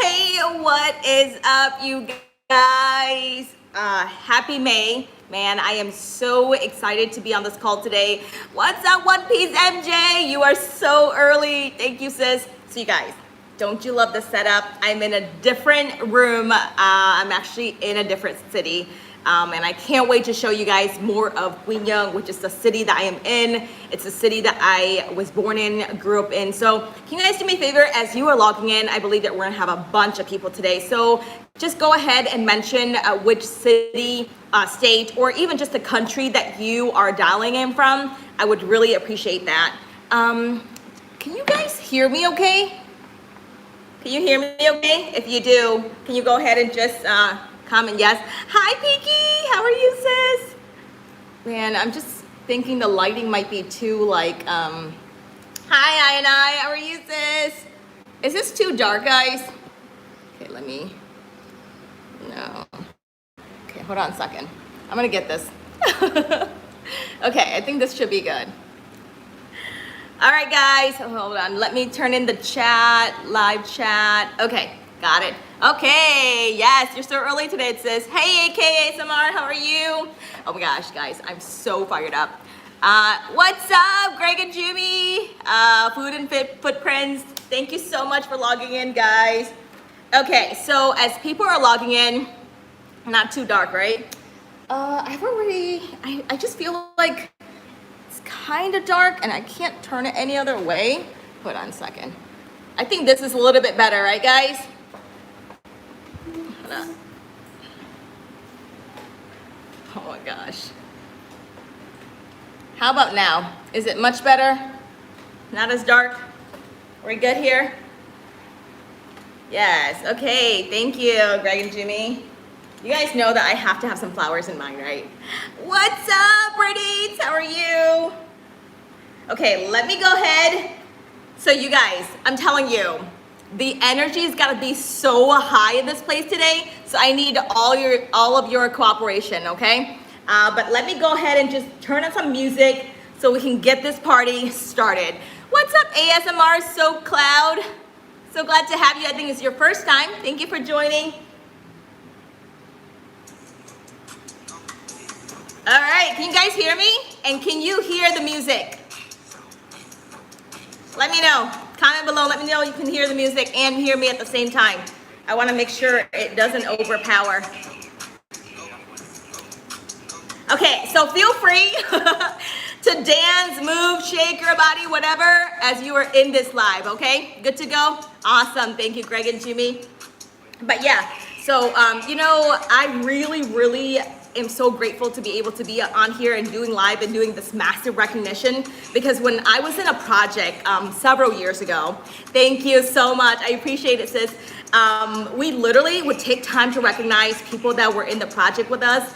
Hey, what is up, you guys? Happy May. Man, I am so excited to be on this call today. What's up, One Piece MJ? You are so early. Thank you, sis. So, you guys, don't you love the setup? I'm in a different room. I'm actually in a different city. And I can't wait to show you guys more of Gwinnett, which is the city that I am in. It's a city that I was born in, grew up in. So can you guys do me a favor as you are logging in? I believe that we're gonna have a bunch of people today. So just go ahead and mention which city, state, or even just the country that you are dialing in from. I would really appreciate that. Can you guys hear me okay? Can you hear me okay? If you do, can you go ahead and just comment yes? Hi, Peaky. How are you, sis? Man, I'm just thinking the lighting might be too like, hi, I. How are you, sis? Is this too dark, guys? Okay, no. Okay, hold on a second. I'm gonna get this. Okay, I think this should be good. All right, guys, hold on. Let me turn in the chat, live chat. Okay, got it. Okay, yes, you're so early today. It says, hey, AKASMR, how are you? Oh my gosh, guys, I'm so fired up. What's up, Greg and Jimmy? Food and Fit Footprints. Thank you so much for logging in, guys. Okay, so as people are logging in, not too dark, right? I just feel like it's kind of dark and I can't turn it any other way. Hold on a second. I think this is a little bit better, right, guys? Oh my gosh. How about now? Is it much better? Not as dark? We're good here? Yes, okay, thank you, Greg and Jimmy. You guys know that I have to have some flowers in mine, right? What's up, Brittany? How are you? Okay, let me go ahead. So you guys, I'm telling you, the energy's gotta be so high in this place today. So I need all of your cooperation, okay? But let me go ahead and just turn on some music so we can get this party started. What's up, ASMR So Cloud? So glad to have you. I think it's your first time. Thank you for joining. All right, can you guys hear me? And can you hear the music? Let me know. Comment below, let me know you can hear the music and hear me at the same time. I wanna make sure it doesn't overpower. Okay, so feel free to dance, move, shake your body, whatever, as you are in this live, okay? Good to go? Awesome, thank you, Greg and Jimmy. But yeah, so, I really am so grateful to be able to be on here and doing live and doing this massive recognition, because when I was in a project several years ago, thank you so much, I appreciate it, sis. We literally would take time to recognize people that were in the project with us,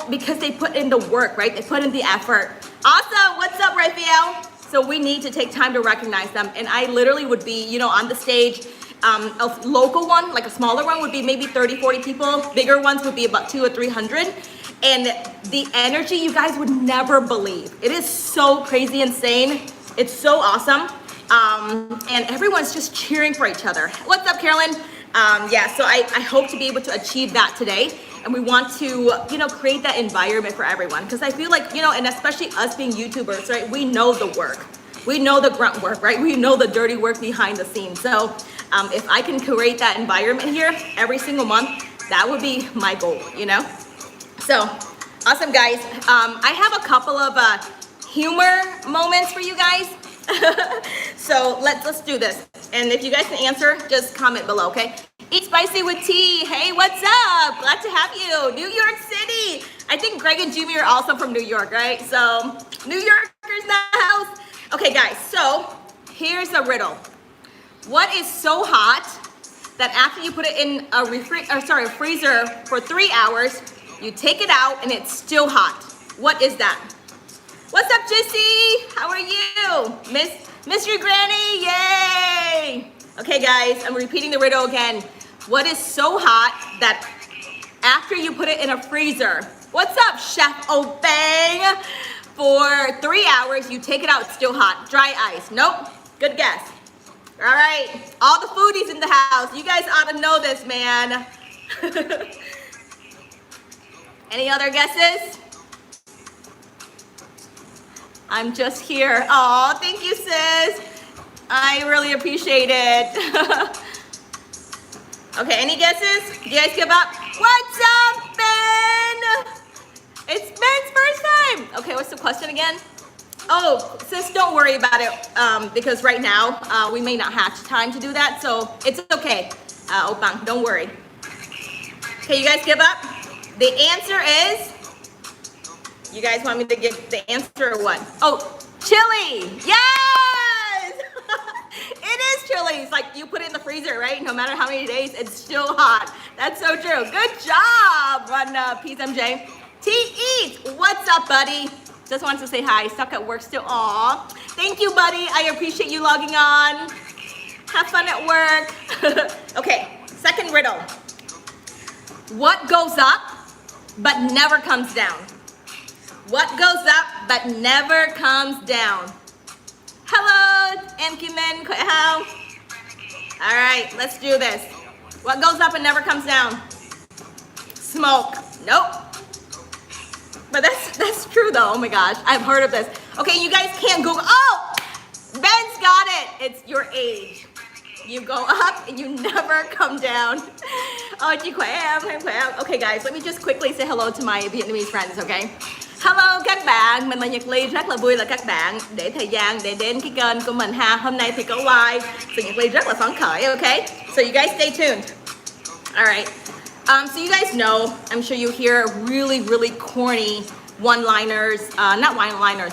because they put in the work, right? They put in the effort. Awesome, what's up, Raphael? So we need to take time to recognize them. And I literally would be, on the stage. A local one, like a smaller one, would be maybe 30, 40 people. Bigger ones would be about 200 or 300. And the energy, you guys would never believe. It is so crazy insane. It's so awesome. And everyone's just cheering for each other. What's up, Carolyn? So I hope to be able to achieve that today. And we want to, create that environment for everyone. Because I feel like, and especially us being YouTubers, right? We know the work. We know the grunt work, right? We know the dirty work behind the scenes. So if I can create that environment here every single month, that would be my goal, So awesome, guys. I have a couple of humor moments for you guys. So let's do this. And if you guys can answer, just comment below, okay? Eat spicy with tea. Hey, what's up? Glad to have you. New York City. I think Greg and Jimmy are also from New York, right? So New Yorkers in the house. Okay, guys, so here's a riddle. What is so hot that after you put it in a freezer for 3 hours, you take it out and it's still hot? What is that? What's up, Jissy? How are you? Mystery Granny, yay! Okay, guys, I'm repeating the riddle again. What is so hot that after you put it in a freezer, what's up, Chef Obang? For 3 hours, you take it out, it's still hot. Dry ice. Nope. Good guess. All right, all the foodies in the house, you guys ought to know this, man. Any other guesses? I'm just here. Oh, thank you, sis. I really appreciate it. Okay, any guesses? You guys give up? What's up, Ben? It's Ben's first time. Okay, what's the question again? Oh, sis, don't worry about it because right now we may not have time to do that, so it's okay. Opang, don't worry. Okay, you guys give up? The answer is, you guys want me to give the answer or what? Oh, chili. Yes! It is chili. It's like you put it in the freezer, right? No matter how many days, it's still hot. That's so true. Good job on Peace MJ. T Eat, what's up, buddy? Just wanted to say hi. Stuck at work still. Aw. Thank you, buddy. I appreciate you logging on. Have fun at work. Okay, second riddle. What goes up but never comes down? What goes up but never comes down? Hello, em Kim Men, khỏe không? All right, let's do this. What goes up and never comes down? Smoke. Nope. But that's true though. Oh my gosh, I've heard of this. Okay, you guys can't Google. Oh, Ben's got it. It's your age. You go up and you never come down. Oh, chị khỏe em khỏe em. Okay guys, let me just quickly say hello to my Vietnamese friends, okay? Hello các bạn, mình là Nhật Ly, rất là vui là các bạn để thời gian để đến cái kênh của mình ha. Hôm nay thì có live, so Nhật Ly rất là phấn khởi, okay? So you guys stay tuned. All right. So you guys know, I'm sure you hear really, really corny one-liners, not one-liners,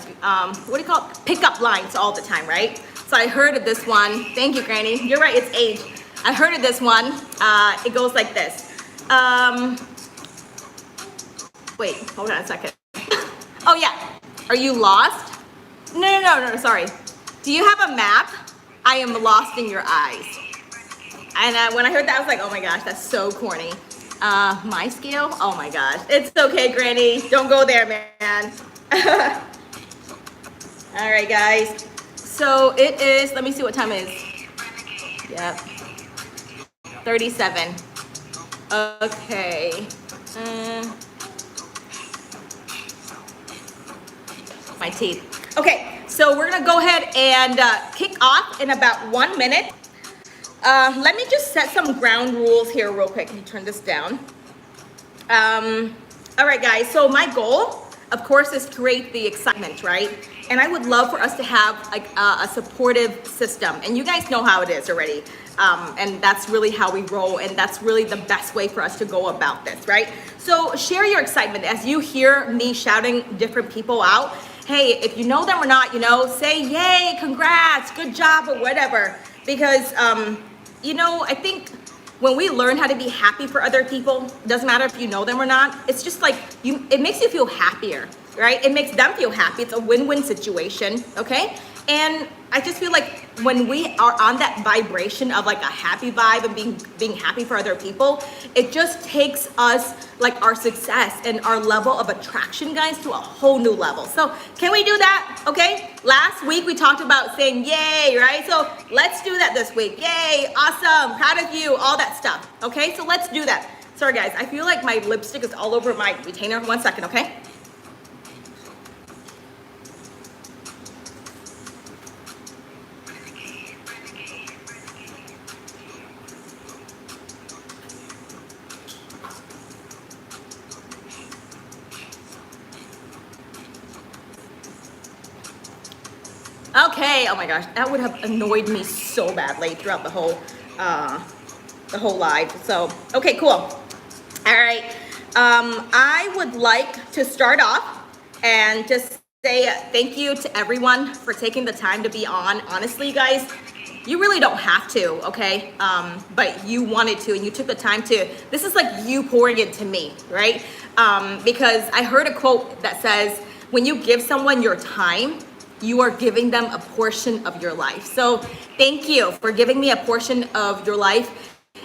what do you call it? Pickup lines all the time, right? So I heard of this one. Thank you, Granny. You're right, it's age. I heard of this one. It goes like this. Wait, hold on a second. Oh yeah, are you lost? No, sorry. Do you have a map? I am lost in your eyes. And when I heard that, I was like, oh my gosh, that's so corny. My scale? Oh my gosh. It's okay, Granny. Don't go there, man. All right, guys. So it is, let me see what time it is. Yep. 37. Okay. My teeth. Okay, so we're gonna go ahead and kick off in about 1 minute. Let me just set some ground rules here real quick. Can you turn this down? All right, guys, so my goal, of course, is to create the excitement, right? And I would love for us to have a supportive system. And you guys know how it is already. And that's really how we roll. And that's really the best way for us to go about this, right? So share your excitement as you hear me shouting different people out. Hey, if you know them or not, you know, say, yay, congrats, good job, or whatever. Because, you know, I think when we learn how to be happy for other people, doesn't matter if you know them or not, it's just like, it makes you feel happier, right? It makes them feel happy. It's a win-win situation, okay? And I just feel like when we are on that vibration of like a happy vibe and being happy for other people, it just takes us like our success and our level of attraction, guys, to a whole new level. So can we do that? Okay. Last week we talked about saying yay, right? So let's do that this week. Yay, awesome, proud of you, all that stuff. Okay, so let's do that. Sorry guys, I feel like my lipstick is all over my retainer. 1 second, okay? Okay, oh my gosh, that would have annoyed me so badly throughout the whole live. So, okay, cool. All right, I would like to start off and just say thank you to everyone for taking the time to be on. Honestly, guys, you really don't have to, okay? But you wanted to, and you took the time to. This is like you pouring into me, right? Because I heard a quote that says, when you give someone your time, you are giving them a portion of your life. So thank you for giving me a portion of your life.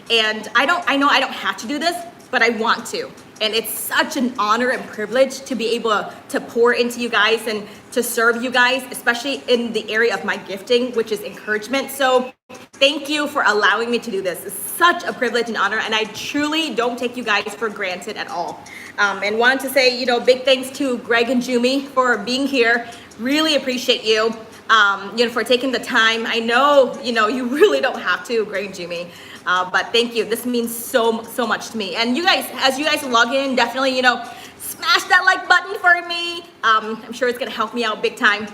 And I know I don't have to do this, but I want to. And it's such an honor and privilege to be able to pour into you guys and to serve you guys, especially in the area of my gifting, which is encouragement. So thank you for allowing me to do this. It's such a privilege and honor, and I truly don't take you guys for granted at all. And wanted to say, big thanks to Greg and Jumi for being here. Really appreciate you, for taking the time. I know, you really don't have to, Greg and Jumi, but thank you. This means so much to me. And you guys, as you guys log in, definitely, smash that like button for me. I'm sure it's gonna help me out big time.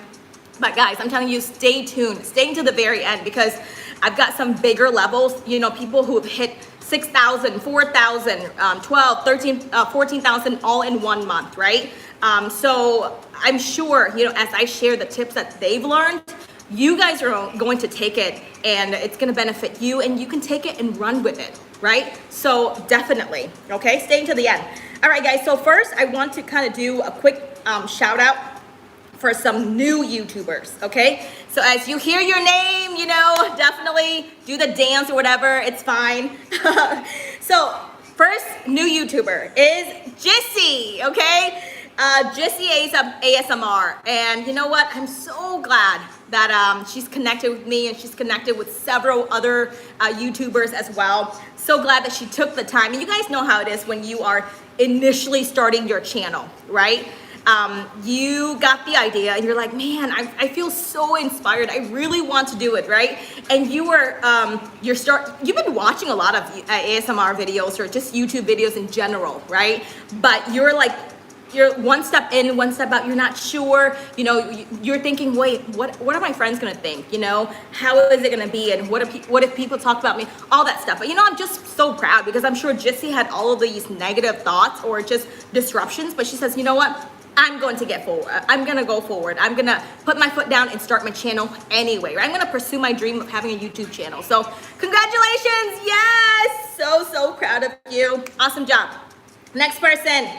But guys, I'm telling you, stay tuned, stay to the very end, because I've got some bigger levels, people who have hit 6,000, 4,000, 12, 13, 14,000 all in 1 month, right? So I'm sure, as I share the tips that they've learned, you guys are going to take it and it's going to benefit you, and you can take it and run with it, right? So definitely, okay? Stay to the end. All right, guys. So first I want to kind of do a quick shout out for some new YouTubers, okay? So as you hear your name, definitely do the dance or whatever, it's fine. So first new YouTuber is Jissy, okay? Jissy ASMR, and you know what? I'm so glad that she's connected with me, and she's connected with several other YouTubers as well. So glad that she took the time. And you guys know how it is when you are initially starting your channel, right? You got the idea and you're like, man, I feel so inspired. I really want to do it, right? And you were, you've been watching a lot of ASMR videos or just YouTube videos in general, right? But you're one step in, one step out. You're not sure, you're thinking, wait, what are my friends gonna think? How is it gonna be? And what if people talk about me? All that stuff. But I'm just so proud, because I'm sure Jissy had all of these negative thoughts or just disruptions, but she says, you know what? I'm going to get forward. I'm going to go forward. I'm going to put my foot down and start my channel anyway. Right? I'm going to pursue my dream of having a YouTube channel. So congratulations. Yes. So proud of you. Awesome job. Next person,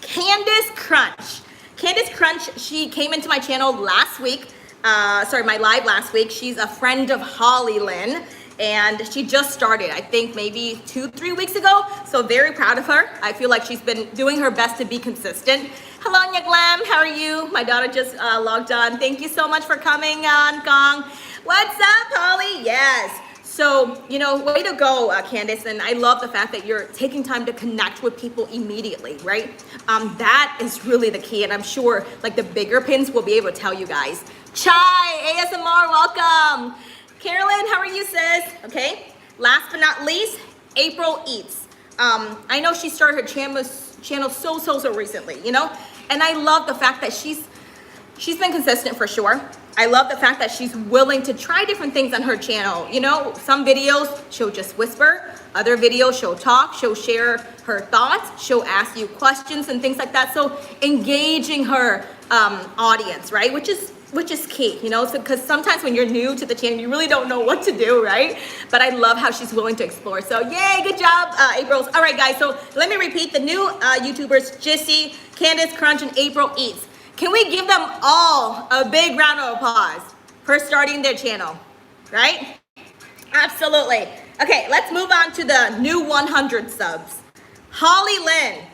Candace Crunch. Candace Crunch, she came into my channel last week. My live last week. She's a friend of Holly Lynn. And she just started, I think maybe 2-3 weeks ago. So very proud of her. I feel like she's been doing her best to be consistent. Hello, Nya Glam, how are you? My daughter just logged on. Thank you so much for coming on, Gong. What's up, Holly? Yes. So, way to go, Candace. And I love the fact that you're taking time to connect with people immediately, right? That is really the key. And I'm sure the bigger pins will be able to tell you guys. Chai, ASMR, welcome. Carolyn, how are you, sis? Okay. Last but not least, April Eats. I know she started her channel so recently, and I love the fact that she's been consistent for sure. I love the fact that she's willing to try different things on her channel. Some videos she'll just whisper, other videos she'll talk, she'll share her thoughts, she'll ask you questions and things like that. So engaging her audience, right? Which is key, so because sometimes when you're new to the channel, you really don't know what to do, right? But I love how she's willing to explore. So yay, good job, April. All right, guys, so let me repeat the new YouTubers, Jissy, Candace Crunch, and April Eats. Can we give them all a big round of applause for starting their channel, right? Absolutely. Okay, let's move on to the new 100 subs. Holly Lynn,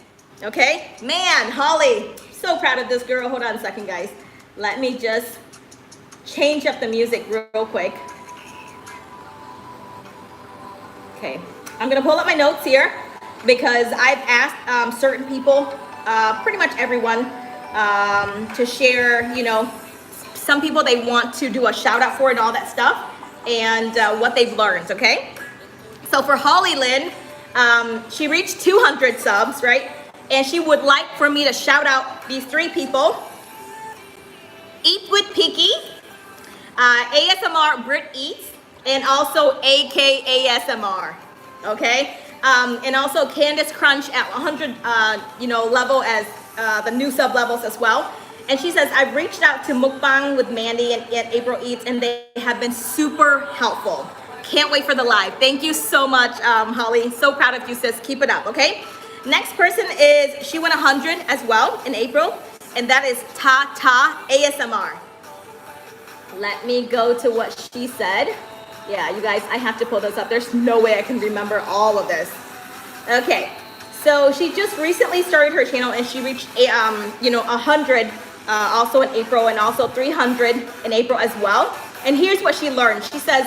okay? Man, Holly, so proud of this girl. Hold on a second, guys. Let me just change up the music real quick. Okay, I'm gonna pull up my notes here because I've asked certain people, pretty much everyone, to share, some people they want to do a shout out for and all that stuff, and what they've learned, okay? So for Holly Lynn, she reached 200 subs, right? And she would like for me to shout out these 3 people. Eat with Pinky, ASMR Brit Eats, and also AK ASMR, okay? And also Candace Crunch at 100, level as the new sub levels as well. And she says, I've reached out to Mukbang with Mandy and April Eats, and they have been super helpful. Can't wait for the live. Thank you so much, Holly. So proud of you, sis. Keep it up, okay? Next person is, she went 100 as well in April. And that is Ta ASMR. Let me go to what she said. Yeah, you guys, I have to pull those up. There's no way I can remember all of this. Okay, So she just recently started her channel and she reached, you know, 100 also in April and also 300 in April as well. And here's what she learned. She says,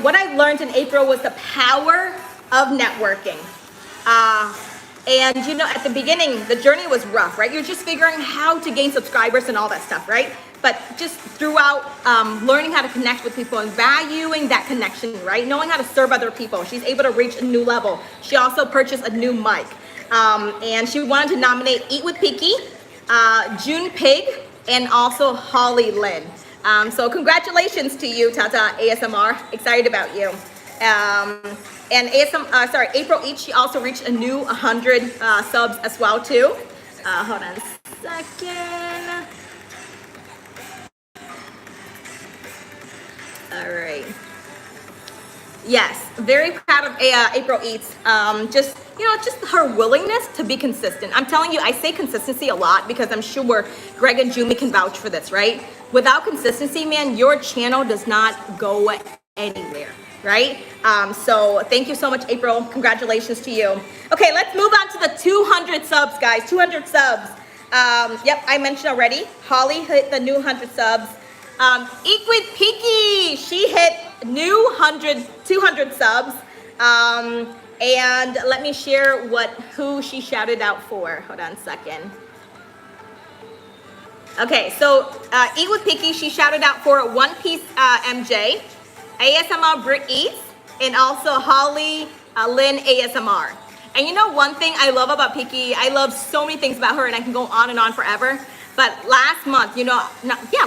what I learned in April was the power of networking. And you know, at the beginning, the journey was rough, right? You're just figuring how to gain subscribers and all that stuff, right? But just throughout learning how to connect with people and valuing that connection, right? Knowing how to serve other people. She's able to reach a new level. She also purchased a new mic. And she wanted to nominate Eat with Piki, June Pig, and also Holly Lynn. So congratulations to you, Tata ASMR. Excited about you. And April Eats, she also reached a new 100 subs as well too. Hold on a second. All right. Yes, very proud of April Eats. Just, you know, just her willingness to be consistent. I'm telling you, I say consistency a lot because I'm sure Greg and Jumi can vouch for this, right? Without consistency, man, your channel does not go anywhere, right? So thank you so much, April. Congratulations to you. Okay, let's move on to the 200 subs, guys. 200 subs. Yep, I mentioned already. Holly hit the new 100 subs. Eat with Piki, she hit new 200 subs. And let me share who she shouted out for. Hold on a second. Okay, so Eat with Piki, she shouted out for One Piece MJ, ASMR Brick Eats, and also Holly Lynn ASMR. And you know one thing I love about Piki, I love so many things about her and I can go on and on forever. But last month, you know,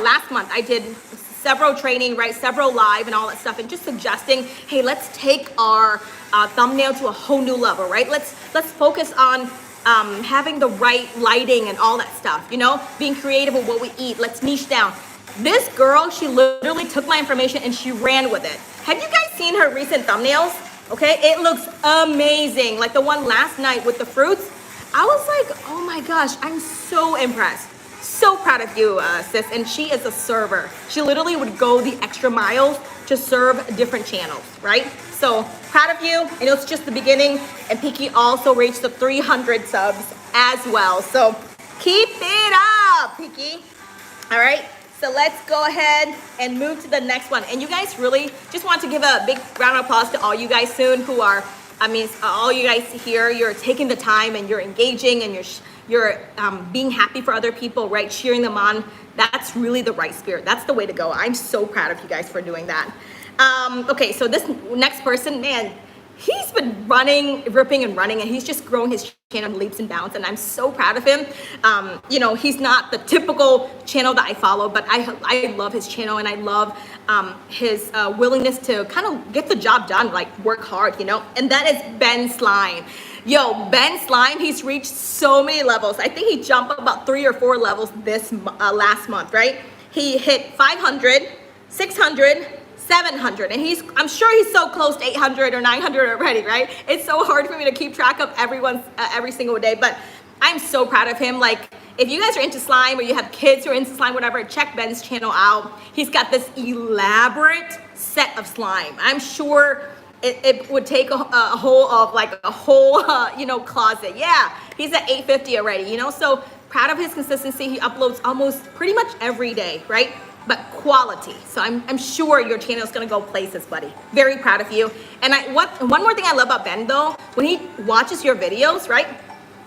last month I did several training, right, several live and all that stuff, and just suggesting, hey, let's take our thumbnail to a whole new level, right? Let's focus on having the right lighting and all that stuff, you know, being creative with what we eat. Let's niche down. This girl, she literally took my information and she ran with it. Have you guys seen her recent thumbnails? Okay, it looks amazing. Like the one last night with the fruits. I was like, oh my gosh, I'm so impressed. So proud of you, sis. And she is a server. She literally would go the extra miles to serve different channels, right? So proud of you. I know it's just the beginning. And Piki also reached the 300 subs as well. So keep it up, Piki. All right. So let's go ahead and move to the next one. And you guys really just want to give a big round of applause to all you guys soon who are, all you guys here, you're taking the time and you're engaging and you're being happy for other people, right? Cheering them on. That's really the right spirit. That's the way to go. I'm so proud of you guys for doing that. Okay, so this next person, man, he's been ripping and running, and he's just growing his channel in leaps and bounds, and I'm so proud of him. You know, he's not the typical channel that I follow, but I love his channel, and I love his willingness to kind of get the job done, like work hard, you know, and that is Ben Slime. Yo, Ben Slime, he's reached so many levels. I think he jumped about 3 or 4 levels this last month, right? He hit 500, 600, 700, and I'm sure he's so close to 800 or 900 already, right? It's so hard for me to keep track of everyone's every single day, but I'm so proud of him. Like, if you guys are into slime or you have kids who are into slime, whatever, check Ben's channel out. He's got this elaborate set of slime. I'm sure it would take a whole you know, closet. Yeah, he's at 850 already, you know, so proud of his consistency. He uploads almost pretty much every day, right? But quality. So I'm sure your channel is gonna go places, buddy. Very proud of you. And one more thing I love about Ben though, when he watches your videos, right?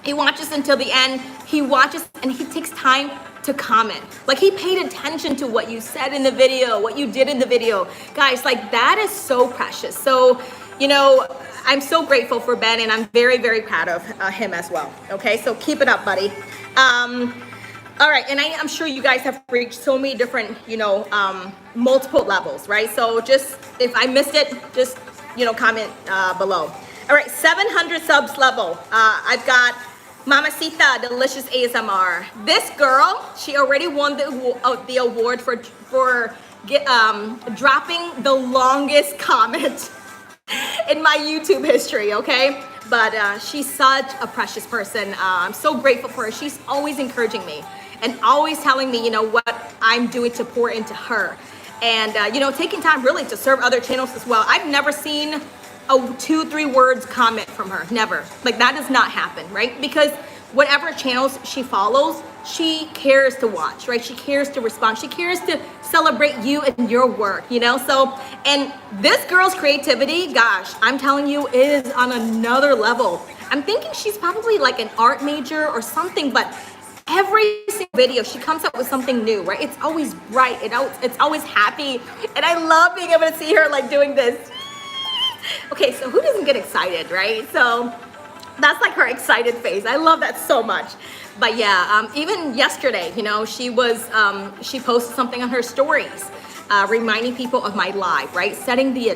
He watches until the end. He watches and he takes time to comment. Like, he paid attention to what you said in the video, what you did in the video. Guys, like, that is so precious. So, you know, I'm so grateful for Ben, and I'm very, very proud of him as well. Okay, so keep it up, buddy. All right, and I'm sure you guys have reached so many different, you know, multiple levels, right? So just, if I missed it, just, you know, comment below. All right, 700 subs level. I've got Mamacita Delicious ASMR. This girl, she already won the award for dropping the longest comment in my YouTube history, okay? But she's such a precious person. I'm so grateful for her. She's always encouraging me and always telling me, you know, what I'm doing to pour into her. And, you know, taking time really to serve other channels as well. I've never seen a 2-3 words comment from her. Never. Like, that does not happen, right? Because whatever channels she follows, she cares to watch, right? She cares to respond. She cares to celebrate you and your work, you know? So, and this girl's creativity, gosh, I'm telling you, is on another level. I'm thinking she's probably like an art major or something, but every single video she comes up with something new, right? It's always bright, it's always happy, and I love being able to see her like doing this. Okay, so who doesn't get excited, right? So that's like her excited face. I love that so much. But yeah, even yesterday, you know, she posted something on her stories, reminding people of my live, right? Setting the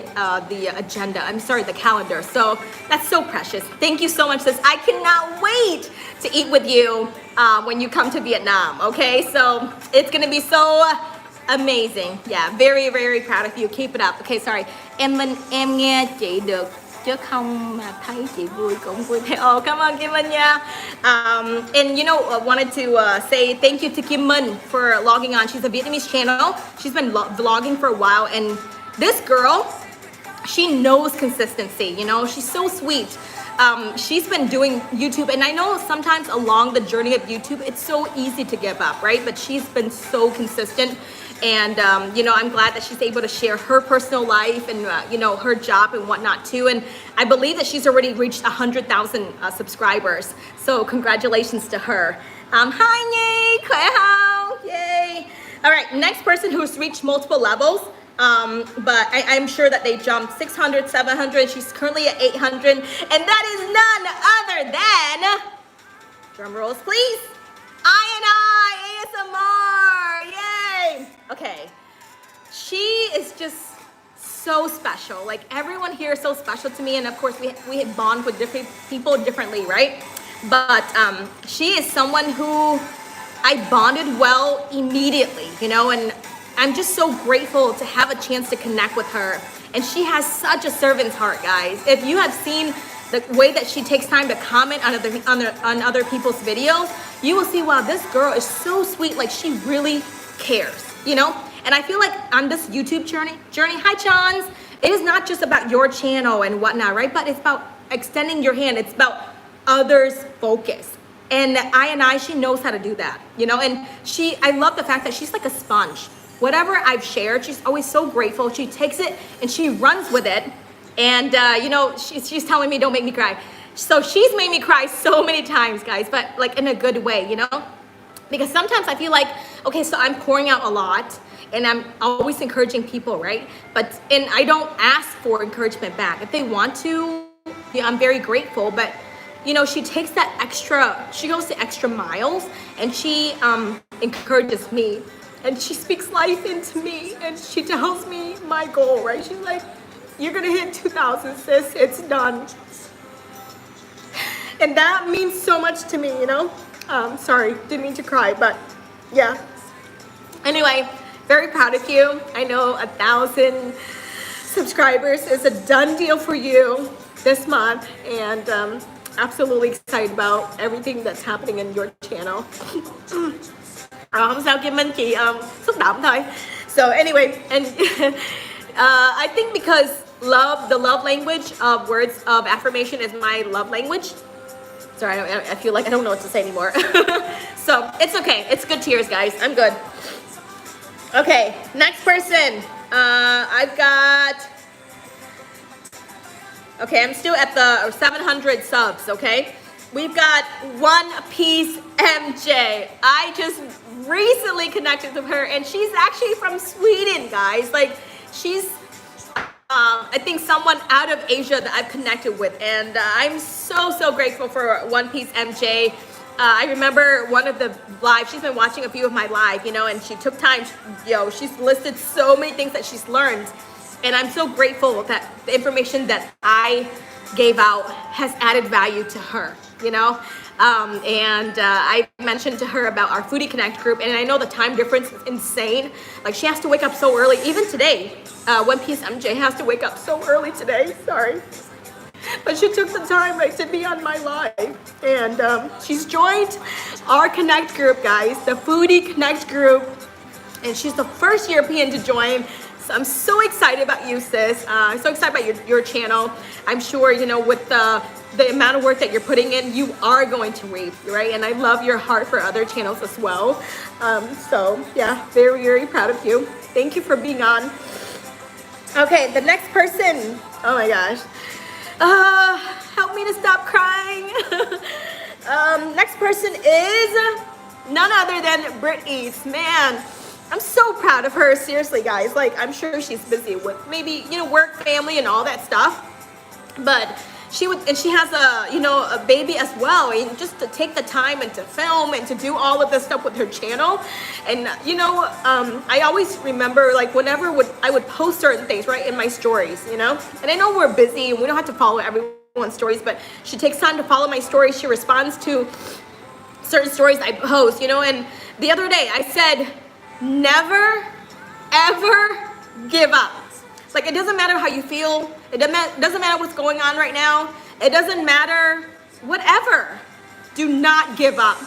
agenda. I'm sorry, the calendar. So that's so precious. Thank you so much, sis. I cannot wait to eat with you when you come to Vietnam. Okay, so it's gonna be so amazing. Yeah, very, very proud of you. Keep it up. Okay, sorry. Em nghe chị được chứ không mà thấy chị vui cũng vui theo. Oh, come on, Kim Min nha. And you know, wanted to say thank you to Kim Min for logging on. She's a Vietnamese channel. She's been vlogging for a while, and this girl, she knows consistency. You know, she's so sweet. She's been doing YouTube, and I know sometimes along the journey of YouTube, it's so easy to give up, right? But she's been so consistent. And, you know, I'm glad that she's able to share her personal life and, you know, her job and whatnot too. And I believe that she's already reached 100,000 subscribers. So congratulations to her. Hi, Nhi, khỏe không? Yay. All right, next person who's reached multiple levels. But I'm sure that they jumped 600, 700. She's currently at 800. And that is none other than, drum rolls please, I ASMR. Yay. Okay, she is just so special. Like, everyone here is so special to me, and of course we bond with different people differently, right? But she is someone who I bonded well immediately, you know, and I'm just so grateful to have a chance to connect with her. And she has such a servant's heart, guys. If you have seen the way that she takes time to comment on other people's videos, you will see, wow, this girl is so sweet. Like, she really cares, you know? And I feel like on this YouTube journey, hi Chans, it is not just about your channel and whatnot, right? But it's about extending your hand. It's about others' focus. And she knows how to do that, you know? And I love the fact that she's like a sponge. Whatever I've shared, she's always so grateful. She takes it and she runs with it. And, you know, she's telling me, don't make me cry. So she's made me cry so many times, guys, but like in a good way, you know? Because sometimes I feel like, okay, so I'm pouring out a lot and I'm always encouraging people, right? And I don't ask for encouragement back. If they want to, yeah, I'm very grateful, but you know, she takes that she goes the extra miles, and she encourages me, and she speaks life into me, and she tells me my goal, right? She's like, you're gonna hit 2,000, sis, it's done. And that means so much to me, you know? Sorry, didn't mean to cry, but yeah. Anyway, very proud of you. I know 1,000 subscribers is a done deal for you this month, and absolutely excited about everything that's happening in your channel. Không sao Kim Min, chị xúc động thôi. So anyway, and I think because the love language of words of affirmation is my love language. Sorry, I feel like I don't know what to say anymore. So it's okay. It's good tears, guys. I'm good. Okay, next person. I've got... Okay, I'm still at the 700 subs, okay? We've got One Piece MJ. I just recently connected with her, and she's actually from Sweden, guys. Like, she's... I think someone out of Asia that I've connected with, and I'm so grateful for One Piece MJ. I remember one of the live, she's been watching a few of my live, you know, and she took time, she's listed so many things that she's learned, and I'm so grateful that the information that I gave out has added value to her, you know. I mentioned to her about our Foodie Connect group, and I know the time difference is insane. Like, she has to wake up so early. Even today, One Piece MJ has to wake up so early today. Sorry. But she took the time, right, to be on my live. And she's joined our Connect group, guys, the Foodie Connect group. And she's the first European to join. So I'm so excited about you, sis. I'm so excited about your channel. I'm sure, you know, with the amount of work that you're putting in, you are going to reap, right? And I love your heart for other channels as well. So yeah, very, very proud of you. Thank you for being on. Okay, the next person. Oh my gosh. Help me to stop crying. Next person is none other than Britt East. Man, I'm so proud of her. Seriously, guys. Like, I'm sure she's busy with maybe, you know, work, family, and all that stuff. But she has a baby as well, and just to take the time and to film and to do all of this stuff with her channel. And I always remember, like, whenever I would post certain things, right, in my stories, you know, and I know we're busy and we don't have to follow everyone's stories, but she takes time to follow my stories. She responds to certain stories I post, you know. And the other day I said, never ever give up. Like, it doesn't matter how you feel. It doesn't matter what's going on right now. It doesn't matter whatever. Do not give up.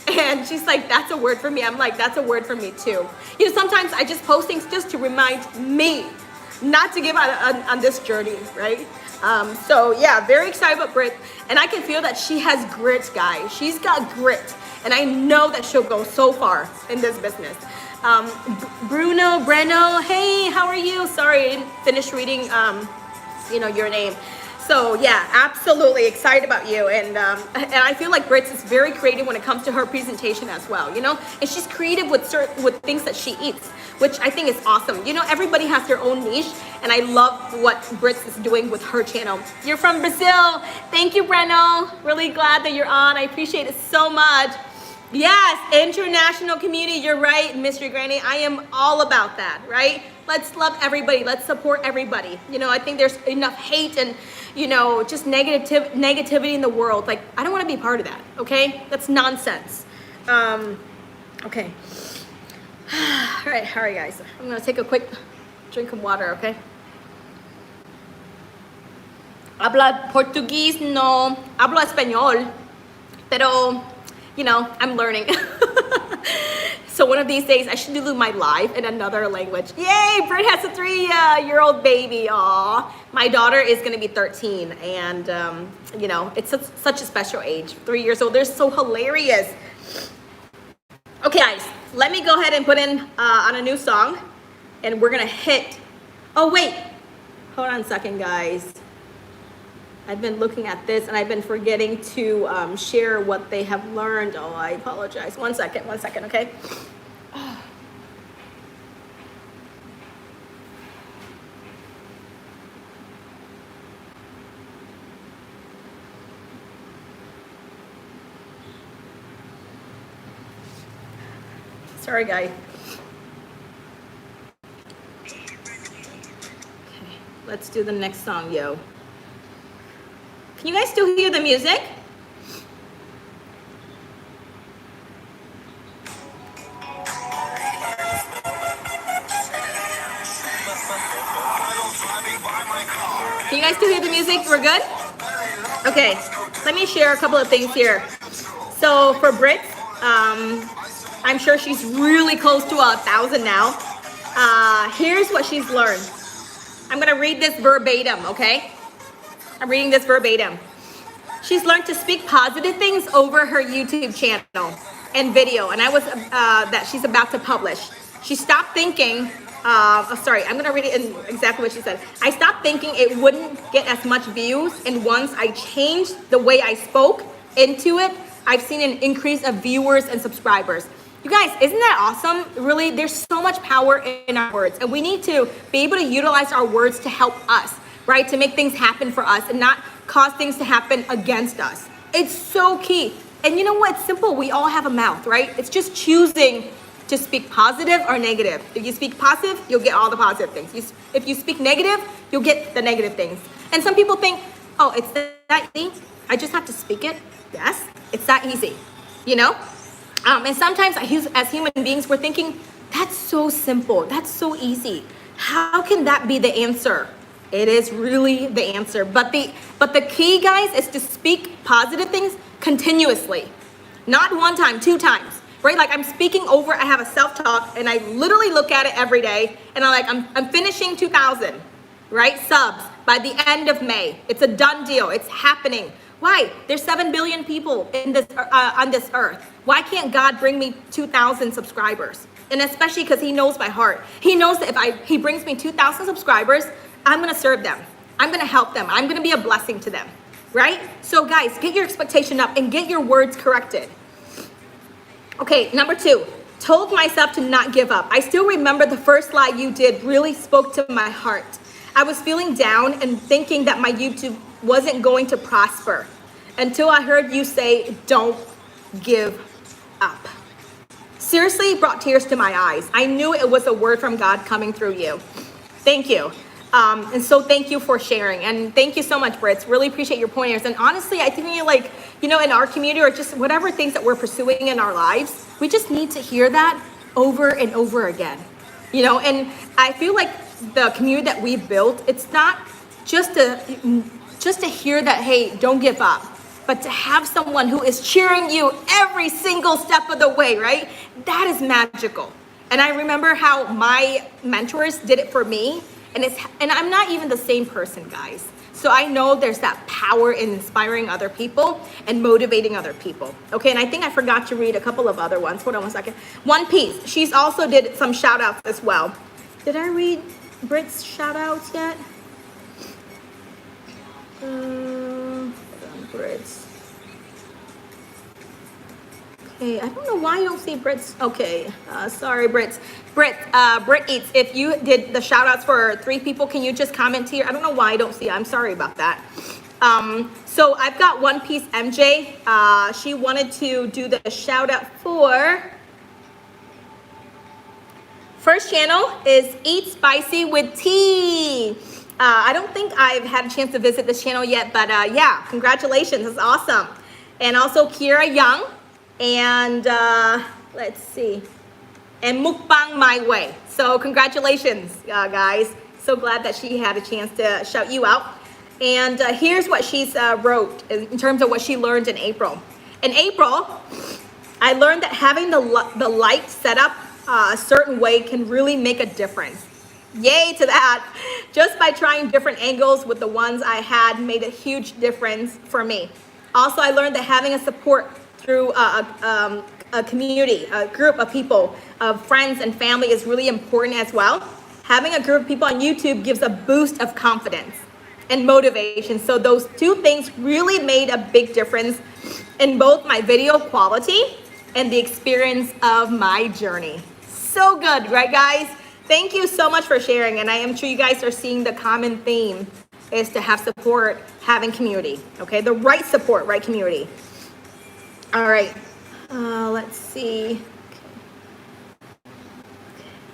And she's like, that's a word for me. I'm like, that's a word for me too. You know, sometimes I just post things just to remind me not to give up on this journey, right? So yeah, very excited about Britt. And I can feel that she has grit, guys. She's got grit. And I know that she'll go so far in this business. Breno, hey, how are you? Sorry, I didn't finish reading, your name. So yeah, absolutely excited about you. And I feel like Britt is very creative when it comes to her presentation as well, you know? And she's creative with things that she eats, which I think is awesome. You know, everybody has their own niche, and I love what Britt is doing with her channel. You're from Brazil. Thank you, Breno. Really glad that you're on. I appreciate it so much. Yes, international community, you're right, Mystery Granny. I am all about that, right? Let's love everybody. Let's support everybody. You know, I think there's enough hate and, you know, just negativity in the world. Like, I don't want to be part of that, okay? That's nonsense. Okay. All right, guys. I'm going to take a quick drink of water, okay? Habla Portugués? No. Hablo español. Pero, you know, I'm learning. So one of these days, I should do my live in another language. Yay, Britt has a 3-year-old baby. Aw, my daughter is gonna be 13, and you know, it's such a special age. 3 years old, they're so hilarious. Okay, guys, let me go ahead and put in on a new song, and we're gonna hit. Oh wait, hold on a second, guys. I've been looking at this and I've been forgetting to share what they have learned. Oh, I apologize. One second, okay? Sorry, guys. Okay, let's do the next song, yo. Can you guys still hear the music? Can you guys still hear the music? We're good? Okay, let me share a couple of things here. So for Britt, I'm sure she's really close to 1,000 now. Here's what she's learned. I'm gonna read this verbatim, okay? I'm reading this verbatim. She's learned to speak positive things over her YouTube channel and video, and that she's about to publish. She stopped thinking, sorry, I'm gonna read it in exactly what she said. I stopped thinking it wouldn't get as much views, and once I changed the way I spoke into it, I've seen an increase of viewers and subscribers. You guys, isn't that awesome? Really, there's so much power in our words, and we need to be able to utilize our words to help us, right? To make things happen for us and not cause things to happen against us. It's so key. And you know what? It's simple. We all have a mouth, right? It's just choosing to speak positive or negative. If you speak positive, you'll get all the positive things. If you speak negative, you'll get the negative things. And some people think, oh, it's that easy? I just have to speak it? Yes, it's that easy, you know? And sometimes as human beings, we're thinking, that's so simple. That's so easy. How can that be the answer? It is really the answer. But the key, guys, is to speak positive things continuously. Not one time, 2 times, right? Like I'm speaking over, I have a self-talk and I literally look at it every day and I'm finishing 2,000, right? Subs by the end of May. It's a done deal. It's happening. Why? There's 7 billion people in this on this earth. Why can't God bring me 2,000 subscribers? And especially because he knows my heart. He knows that if he brings me 2,000 subscribers, I'm going to serve them. I'm going to help them. I'm going to be a blessing to them, right? So guys, get your expectation up and get your words corrected. Okay, number 2, told myself to not give up. I still remember the first live you did really spoke to my heart. I was feeling down and thinking that my YouTube wasn't going to prosper until I heard you say, don't give up. Seriously, it brought tears to my eyes. I knew it was a word from God coming through you. Thank you. And so thank you for sharing. And thank you so much, Brits. Really appreciate your pointers. And honestly, I think like, in our community or just whatever things that we're pursuing in our lives, we just need to hear that over and over again. And I feel like the community that we built, it's not just to hear that, hey, don't give up, but to have someone who is cheering you every single step of the way, right? That is magical. And I remember how my mentors did it for me. And I'm not even the same person, guys. So I know there's that power in inspiring other people and motivating other people. Okay, and I think I forgot to read a couple of other ones. Hold on one second. One Piece. She's also did some shout outs as well. Did I read Brit's shout outs yet? Brits. Okay, I don't know why you don't see Brits. Okay, sorry, Brits. Brit Eats, if you did the shout outs for 3 people, can you just comment here? I don't know why I don't see it. I'm sorry about that. So I've got One Piece MJ. She wanted to do the shout out for. First channel is Eat Spicy with Tea. I don't think I've had a chance to visit this channel yet, but yeah, congratulations. That's awesome. And also Kira Young. And let's see. And Mukbang My Way. So congratulations, guys. So glad that she had a chance to shout you out. And here's what she's wrote in terms of what she learned in April. In April, I learned that having the light set up a certain way can really make a difference. Yay to that. Just by trying different angles with the ones I had made a huge difference for me. Also, I learned that having a support through a community, a group of people, of friends and family is really important as well. Having a group of people on YouTube gives a boost of confidence and motivation. So those 2 things really made a big difference in both my video quality and the experience of my journey. So good, right guys? Thank you so much for sharing. And I am sure you guys are seeing the common theme is to have support, having community, okay? The right support, right community. All right, let's see.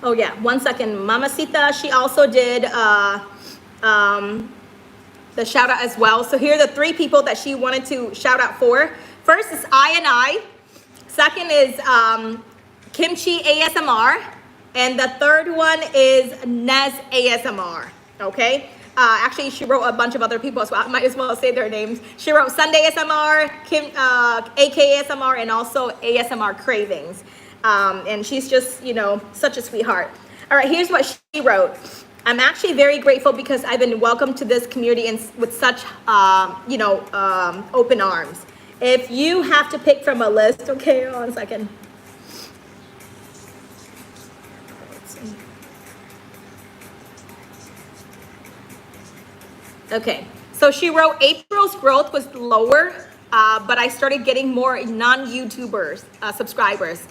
Oh yeah, 1 second. Mamacita, she also did the shout out as well. So here are the 3 people that she wanted to shout out for. First is I. Second is Kimchi ASMR. And the third one is Nez ASMR, okay? Actually, she wrote a bunch of other people as well. I might as well say their names. She wrote Sunday ASMR, AK ASMR, and also ASMR Cravings. And she's just, such a sweetheart. All right, here's what she wrote. I'm actually very grateful because I've been welcomed to this community with such, open arms. If you have to pick from a list, okay, hold on a second. Okay, so she wrote April's growth was lower, but I started getting more non-YouTubers subscribers.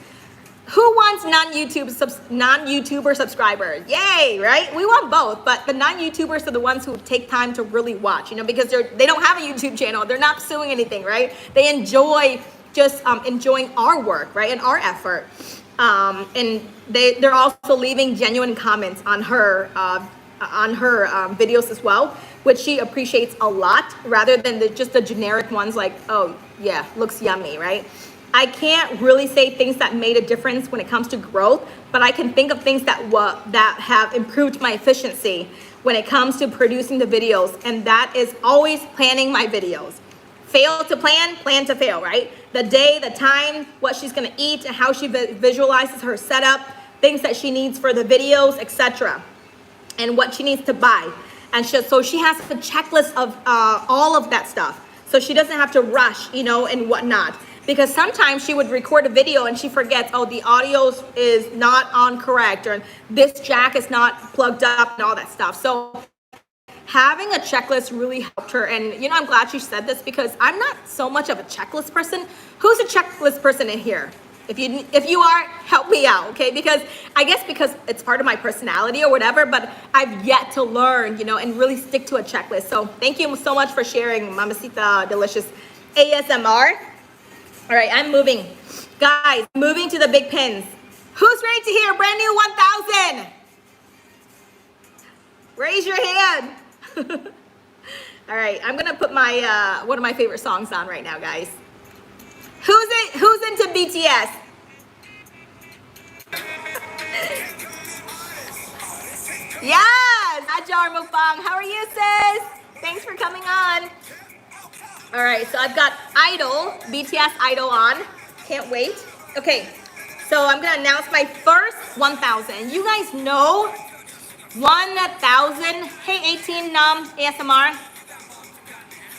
Who wants non-YouTuber subscribers? Yay, right? We want both, but the non-YouTubers are the ones who take time to really watch, because they don't have a YouTube channel. They're not pursuing anything, right? They enjoy just enjoying our work, right, and our effort. And they're also leaving genuine comments on her videos as well, which she appreciates a lot, rather than just the generic ones like, oh yeah, looks yummy, right? I can't really say things that made a difference when it comes to growth, but I can think of things that have improved my efficiency when it comes to producing the videos, and that is always planning my videos. Fail to plan, plan to fail, right? The day, the time, what she's gonna eat, and how she visualizes her setup, things that she needs for the videos, etc., and what she needs to buy. And so she has a checklist of all of that stuff, so she doesn't have to rush, you know, and whatnot. Because sometimes she would record a video and she forgets, oh, the audio is not on correct, or this jack is not plugged up, and all that stuff. So having a checklist really helped her. And, you know, I'm glad she said this, because I'm not so much of a checklist person. Who's a checklist person in here? If you are, help me out, okay? Because I guess because it's part of my personality or whatever, but I've yet to learn, you know, and really stick to a checklist. So thank you so much for sharing, Mamacita Delicious ASMR. All right, I'm moving. Guys, moving to the big pins. Who's ready to hear brand new 1000? Raise your hand. All right, I'm gonna put my one of my favorite songs on right now, guys. Who's into BTS? Yes, Ajar Mukbang. How are you, sis? Thanks for coming on. All right, so I've got Idol, BTS Idol on. Can't wait. Okay, so I'm gonna announce my first 1000. You guys know 1000. Hey, 18 ASMR.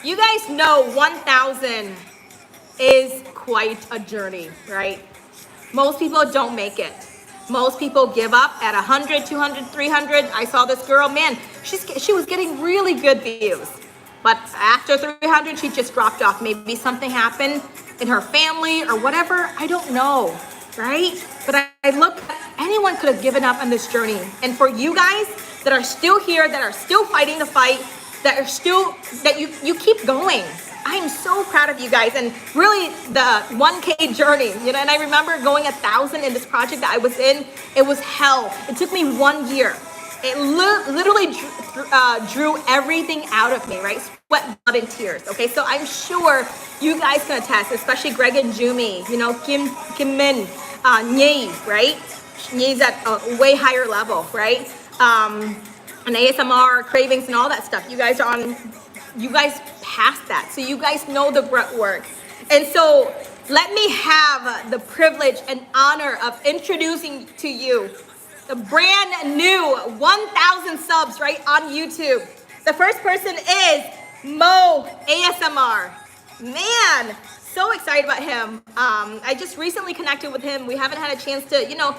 You guys know 1000 is quite a journey, right? Most people don't make it. Most people give up at 100, 200, 300. I saw this girl, man, she was getting really good views. But after 300, she just dropped off. Maybe something happened in her family or whatever. I don't know, right? But I look, anyone could have given up on this journey. And for you guys that are still here, that are still fighting the fight, that you keep going. I am so proud of you guys, and really the 1K journey, you know. And I remember going 1,000 in this project that I was in. It was hell. It took me 1 year. It literally drew everything out of me, right? Sweat, blood, and tears. Okay, so I'm sure you guys can attest, especially Greg and Jumi, you know, Kim Min, Nye, right? Nye's at a way higher level, right? And ASMR, cravings, and all that stuff. You guys passed that. So you guys know the grunt work. And so let me have the privilege and honor of introducing to you the brand new 1,000 subs right on YouTube. The first person is Mo ASMR. Man, so excited about him. I just recently connected with him. We haven't had a chance to, you know,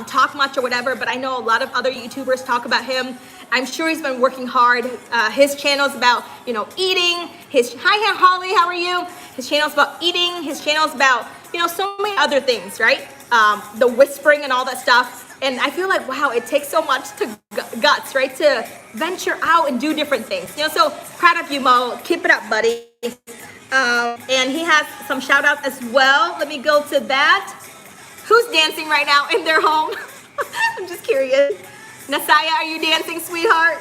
talk much or whatever, but I know a lot of other YouTubers talk about him. I'm sure he's been working hard. His channel's about, you know, eating. Hi, Holly, how are you? His channel's about eating. His channel's about, you know, so many other things, right? The whispering and all that stuff. And I feel like, wow, it takes so much guts, right? To venture out and do different things. You know, so proud of you, Mo. Keep it up, buddy. And he has some shout outs as well. Let me go to that. Who's dancing right now in their home? I'm just curious. Nasaya, are you dancing, sweetheart?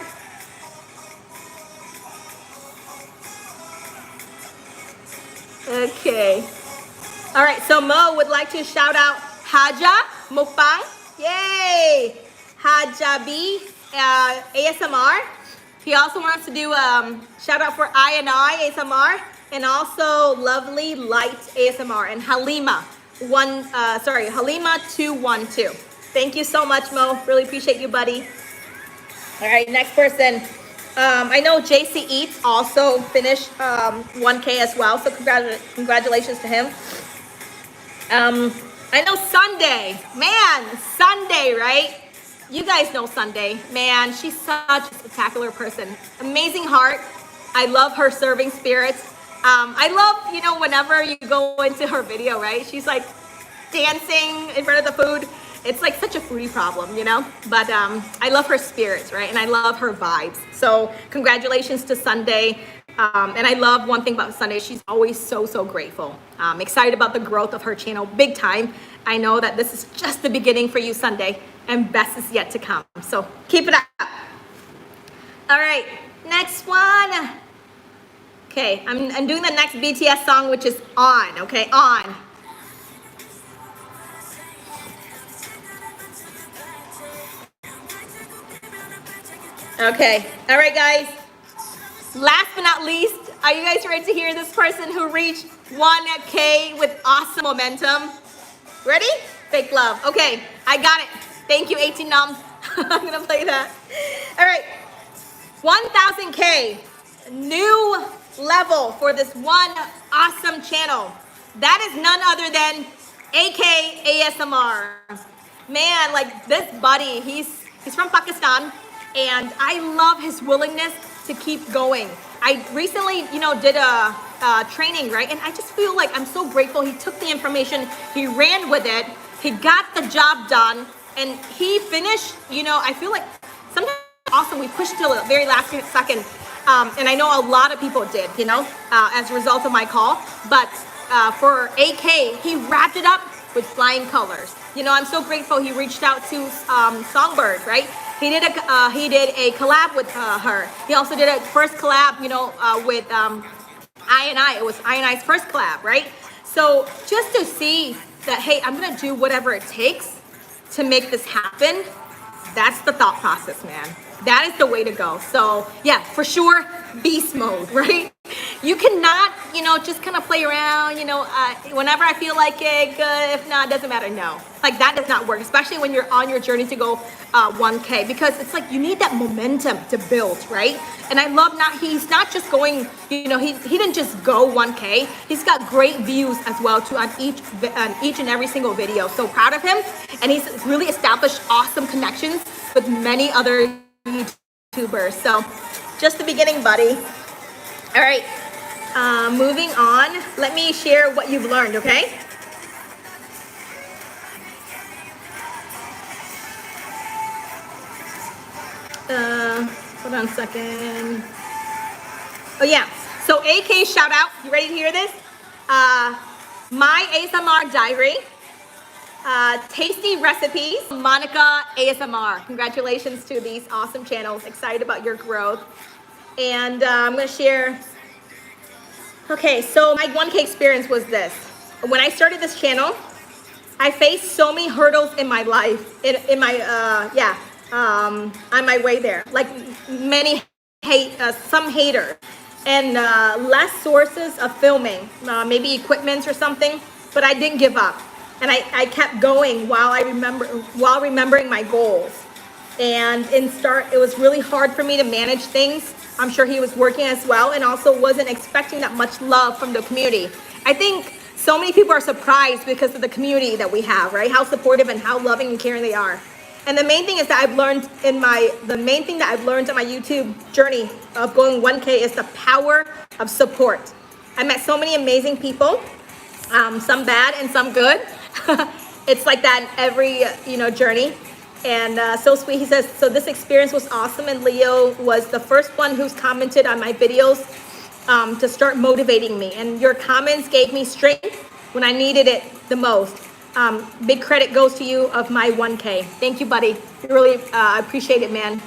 Okay. All right, so Mo would like to shout out Haja Mukbang. Yay! Hajabi ASMR. He also wants to do shout out for I ASMR, and also Lovely Light ASMR, and Halima Halima 212. Thank you so much, Mo. Really appreciate you, buddy. All right, next person. I know JC Eats also finished 1K as well, so congratulations to him. I know Sunday. Man, Sunday, right? You guys know Sunday. Man, she's such a spectacular person. Amazing heart. I love her serving spirits. I love, you know, whenever you go into her video, right? She's like dancing in front of the food. It's like such a foodie problem, you know? But I love her spirits, right? And I love her vibes. So congratulations to Sunday. And I love one thing about Sunday, she's always so grateful. Excited about the growth of her channel, big time. I know that this is just the beginning for you, Sunday, and best is yet to come. So keep it up. All right, next one. Okay, I'm doing the next BTS song, which is On, okay, On. Okay, all right, guys. Last but not least, Are you guys ready to hear this person who reached 1K with awesome momentum? Ready? Fake love. Okay, I got it. Thank you, 18 Num. I'm gonna play that. All right, 1000K, new level for this one awesome channel. That is none other than AK ASMR. Man, like this buddy, he's from Pakistan, and I love his willingness to keep going. I recently, did a training, right? And I just feel like I'm so grateful. He took the information, he ran with it, he got the job done, and he finished. I feel like sometimes awesome we push till the very last second, and I know a lot of people did, as a result of my call. But for AK, he wrapped it up with flying colors. I'm so grateful he reached out to Songbird, right? He did a collab with her. He also did a first collab, with I. It was I&I's first collab, right? So just to see that, hey, I'm gonna do whatever it takes to make this happen. That's the thought process, man. That is the way to go. So yeah, for sure, beast mode, right? You cannot, just kind of play around, whenever I feel like it, good. If not, doesn't matter. No, like that does not work, especially when you're on your journey to go 1K, because it's like you need that momentum to build, right? And I love he's not just going, he didn't just go 1K. He's got great views as well too on each and every single video. So proud of him, and he's really established awesome connections with many other YouTubers. So just the beginning, buddy. All right, moving on. Let me share what you've learned, okay? Hold on a second. Oh yeah, so AK shout out. You ready to hear this? My ASMR Diary, Tasty Recipes, Monica ASMR. Congratulations to these awesome channels. Excited about your growth. And I'm gonna share. Okay, so my 1K experience was this. When I started this channel, I faced so many hurdles in my life, on my way there. Like many some haters, and less sources of filming, maybe equipment or something, but I didn't give up. And I kept going while remembering my goals. And it was really hard for me to manage things. I'm sure he was working as well, and also wasn't expecting that much love from the community. I think so many people are surprised because of the community that we have, right? How supportive and how loving and caring they are. And the main thing is that I've learned on my YouTube journey of going 1K is the power of support. I met so many amazing people, some bad and some good. It's like that in every journey. And so sweet. He says, so this experience was awesome, and Leo was the first one who's commented on my videos to start motivating me. And your comments gave me strength when I needed it the most. Big credit goes to you of my 1K. Thank you, buddy. Really appreciate it, man.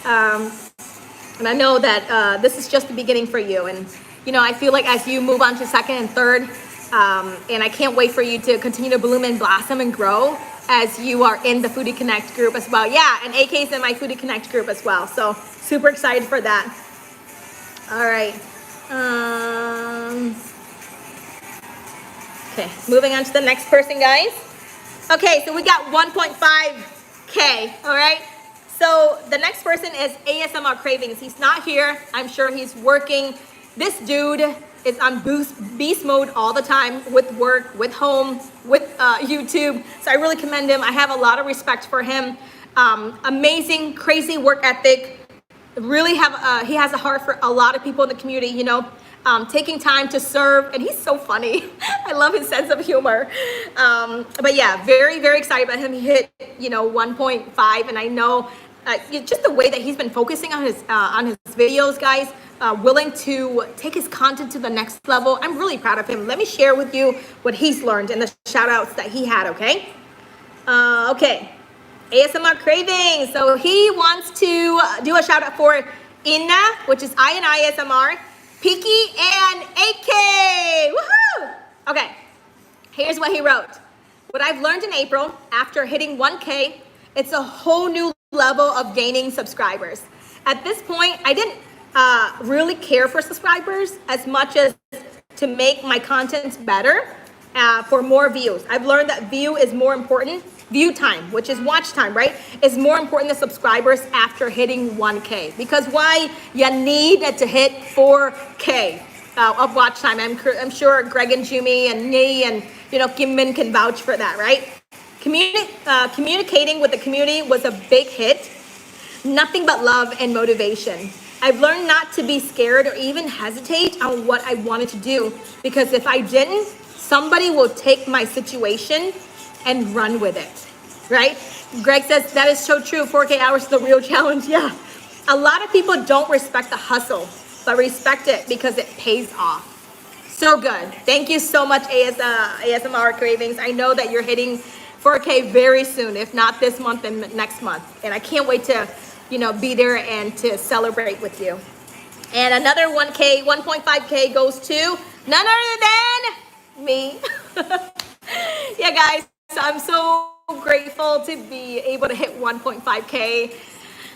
And I know that this is just the beginning for you. And, I feel like as you move on to second and third, and I can't wait for you to continue to bloom and blossom and grow as you are in the Foodie Connect group as well. Yeah, and AK's in my Foodie Connect group as well. So super excited for that. All right. Okay, moving on to the next person, guys. Okay, so we got 1.5K, all right? So the next person is ASMR Cravings. He's not here. I'm sure he's working. This dude is on beast mode all the time with work, with home, with YouTube. So I really commend him. I have a lot of respect for him. Amazing, crazy work ethic. Really he has a heart for a lot of people in the community, taking time to serve, and he's so funny. I love his sense of humor. But yeah, very, very excited about him. He hit, 1.5, and I know just the way that he's been focusing on his videos, guys, willing to take his content to the next level. I'm really proud of him. Let me share with you what he's learned and the shout outs that he had, okay? Okay, ASMR Cravings. So he wants to do a shout out for Inna, which is I ASMR, Piki, and AK. Woohoo! Okay, here's what he wrote. What I've learned in April after hitting 1K, it's a whole new level of gaining subscribers. At this point, I didn't really care for subscribers as much as to make my content better for more views. I've learned that view is more important. View time, which is watch time, right, is more important than subscribers after hitting 1K. Because why? You need to hit 4K of watch time. I'm sure Greg and Jumi and Nhi and Kim Min can vouch for that, right? Communicating with the community was a big hit. Nothing but love and motivation. I've learned not to be scared or even hesitate on what I wanted to do, because if I didn't, somebody will take my situation and run with it, right? Greg says that is so true. 4K hours is the real challenge. Yeah. A lot of people don't respect the hustle, but respect it because it pays off. So good. Thank you so much, ASMR Cravings. I know that you're hitting 4K very soon, if not this month, then next month. And I can't wait to, be there and to celebrate with you. And another 1.5K goes to none other than me. Yeah, guys, so I'm so grateful to be able to hit 1.5K.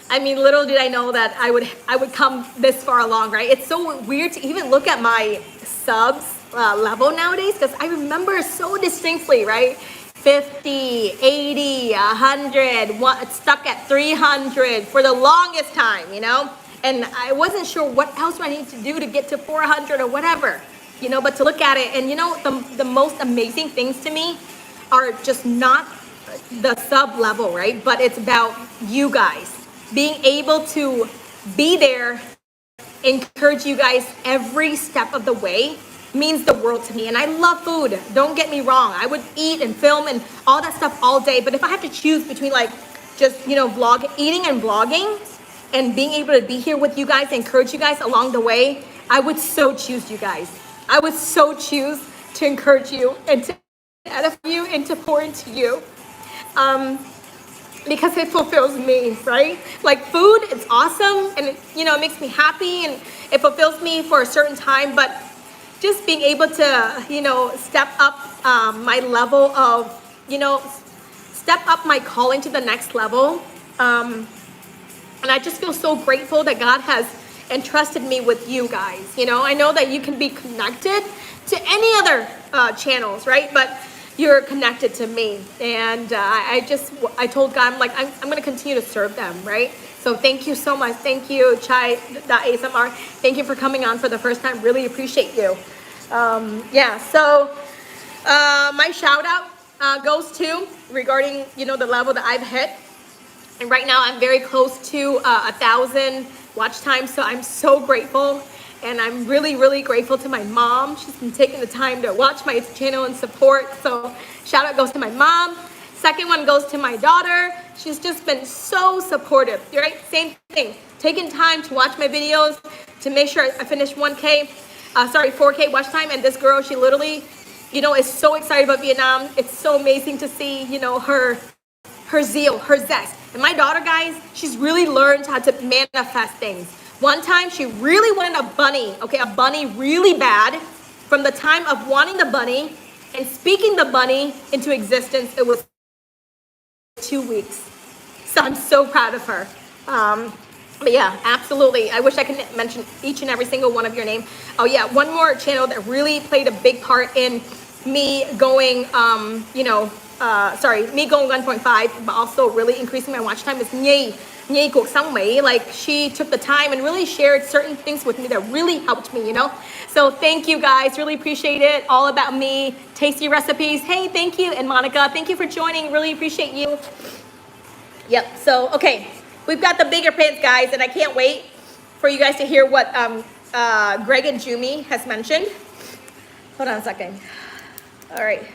I mean, little did I know that I would come this far along, right? It's so weird to even look at my subs level nowadays, because I remember so distinctly, right? 50, 80, 100, stuck at 300 for the longest time, And I wasn't sure what else I need to do to get to 400 or whatever, but to look at it. And the most amazing things to me are just not the sub level, right? But it's about you guys. Being able to be there, encourage you guys every step of the way means the world to me. And I love food. Don't get me wrong. I would eat and film and all that stuff all day. But if I have to choose between eating and vlogging and being able to be here with you guys, encourage you guys along the way, I would so choose you guys. I would so choose to encourage you and to edify you and to pour into you. Because it fulfills me, right? Like food, it's awesome, and it makes me happy, and it fulfills me for a certain time. But just being able to, step up my level of, step up my calling to the next level. And I just feel so grateful that God has entrusted me with you guys. I know that you can be connected to any other channels, right? But you're connected to me, and I told God, I'm going to continue to serve them, right? So thank you so much. Thank you, Chai.ASMR. Thank you for coming on for the first time. Really appreciate you. So my shout out goes to regarding, the level that I've hit. And right now I'm very close to 1,000 watch time. So I'm so grateful. And I'm really, really grateful to my mom. She's been taking the time to watch my channel and support. So shout out goes to my mom. Second one goes to my daughter. She's just been so supportive, right? Same thing, taking time to watch my videos to make sure I finish 4K watch time. And this girl, she literally, is so excited about Vietnam. It's so amazing to see, her zeal, her zest. And my daughter, guys, she's really learned how to manifest things. One time, she really wanted a bunny really bad. From the time of wanting the bunny and speaking the bunny into existence, it was 2 weeks. So I'm so proud of her. But yeah, absolutely. I wish I could mention each and every single one of your name. Oh yeah, one more channel that really played a big part in me going, me going 1.5, but also really increasing my watch time is Nhi Cuộc Sống Mỹ. Like, she took the time and really shared certain things with me that really helped me, So thank you guys, really appreciate it. All about me, tasty recipes. Hey, thank you. And Monica, thank you for joining. Really appreciate you. Yep, so, okay. We've got the bigger pants, guys, and I can't wait for you guys to hear what Greg and Jumi has mentioned. Hold on a second. All right.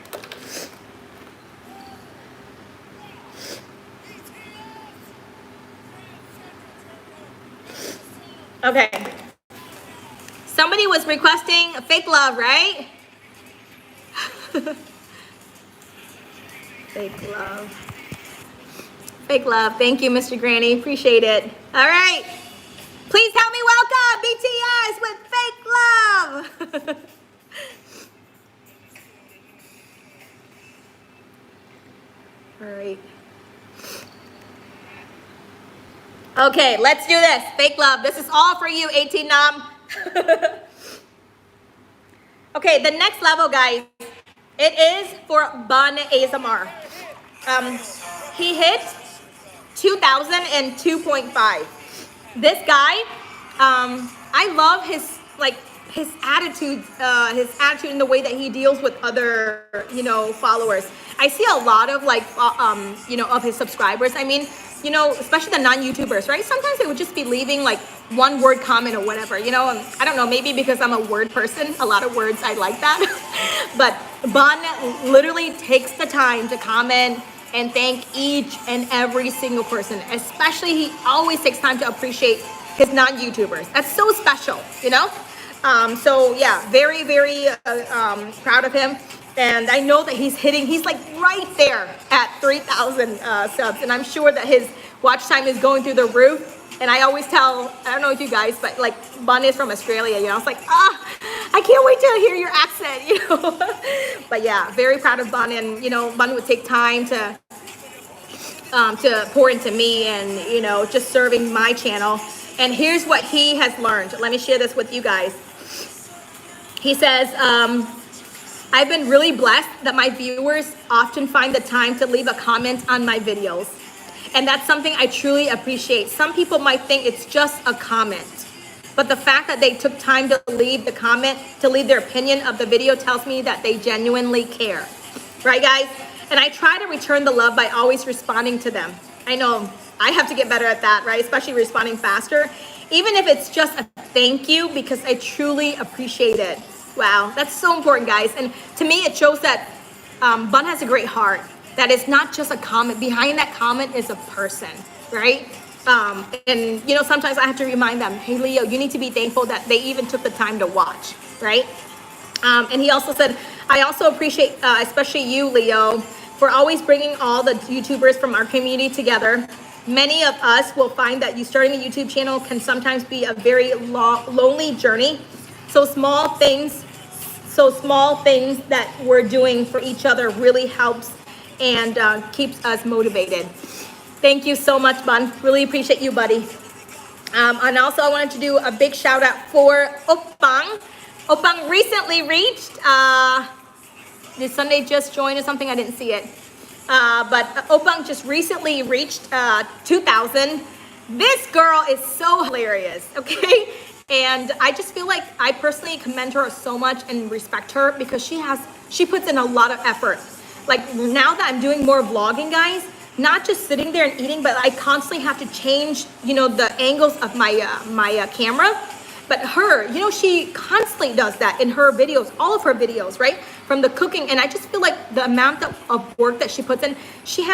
Okay. Somebody was requesting fake love, right? Fake love. Fake love. Thank you, Mr. Granny. Appreciate it. All right. Please help me welcome BTS with fake love. All right. Okay, let's do this. Fake love. This is all for you, 18 Nam. Okay, the next level, guys. It is for Bun ASMR. He hit 2,000 and 2.5. This guy, I love his his attitude in the way that he deals with other, followers. I see a lot of of his subscribers. I mean, especially the non-YouTubers, right? Sometimes they would just be leaving like one word comment or whatever, and I don't know, maybe because I'm a word person, a lot of words, I like that. But Bun literally takes the time to comment and thank each and every single person. Especially, he always takes time to appreciate his non-YouTubers. That's so special, So yeah, very, very proud of him. And I know that he's like right there at 3,000 subs. And I'm sure that his watch time is going through the roof. And I always tell, I don't know if you guys, but like Bun is from Australia, it's like, I can't wait to hear your accent, But yeah, very proud of Bun. And, Bun would take time to pour into me and, just serving my channel. And here's what he has learned. Let me share this with you guys. He says, I've been really blessed that my viewers often find the time to leave a comment on my videos. And that's something I truly appreciate. Some people might think it's just a comment, but the fact that they took time to leave the comment, to leave their opinion of the video tells me that they genuinely care. Right, guys? And I try to return the love by always responding to them. I know I have to get better at that, right? Especially responding faster. Even if it's just a thank you, because I truly appreciate it. Wow, that's so important, guys. And to me, it shows that Bun has a great heart. That it's not just a comment. Behind that comment is a person, right? And, sometimes I have to remind them, hey, Leo, you need to be thankful that they even took the time to watch, right? And he also said, I also appreciate, especially you, Leo, for always bringing all the YouTubers from our community together. Many of us will find that you starting a YouTube channel can sometimes be a very lonely journey. So small things that we're doing for each other really helps and keeps us motivated. Thank you so much, Bun. Really appreciate you, buddy. And also I wanted to do a big shout out for Opang. Opang recently reached, did Sunday just join or something? I didn't see it. But Opang just recently reached 2,000. This girl is so hilarious, okay? And I just feel like I personally commend her so much and respect her because she puts in a lot of effort. Like now that I'm doing more vlogging, guys, not just sitting there and eating, but I constantly have to change, the angles of my camera. But her, she constantly does that in her videos, all of her videos, right? From the cooking. And I just feel like the amount of work that she puts in, she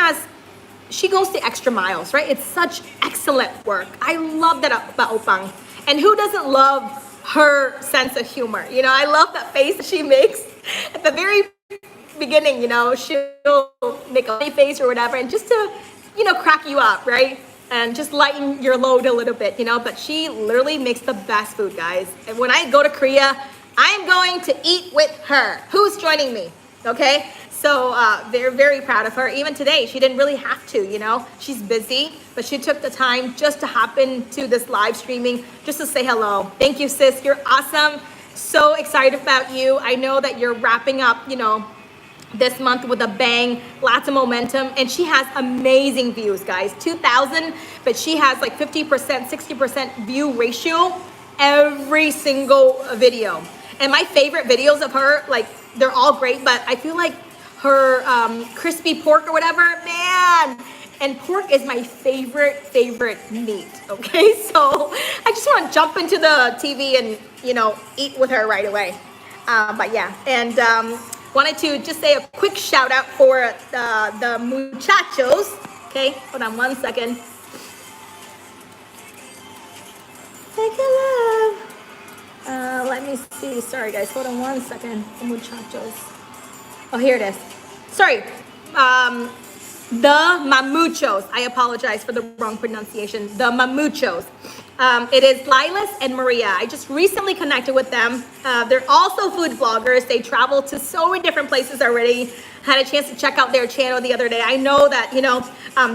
goes the extra miles, right? It's such excellent work. I love that about Opang. And who doesn't love her sense of humor? I love that face that she makes at the very beginning, she'll make a funny face or whatever, and just to, crack you up, right? And just lighten your load a little bit, but she literally makes the best food, guys. And when I go to Korea, I'm going to eat with her. Who's joining me? Okay? So they're very proud of her. Even today, she didn't really have to, She's busy, but she took the time just to hop into this live streaming, just to say hello. Thank you, sis. You're awesome. So excited about you. I know that you're wrapping up, this month with a bang, lots of momentum, and she has amazing views, guys. 2,000, but she has like 50%, 60% view ratio every single video. And my favorite videos of her, like, they're all great, but I feel like her crispy pork or whatever, man. And pork is my favorite meat, okay? So I just want to jump into the TV and, eat with her right away. But yeah, and wanted to just say a quick shout out for the muchachos. Okay, hold on one second. Take a love. Let me see. Sorry, guys. Hold on one second. The muchachos. Oh, here it is. Sorry. The mamuchos. I apologize for the wrong pronunciation. The mamuchos. It is Lilas and Maria. I just recently connected with them. They're also food vloggers. They travel to so many different places already. Had a chance to check out their channel the other day. I know that,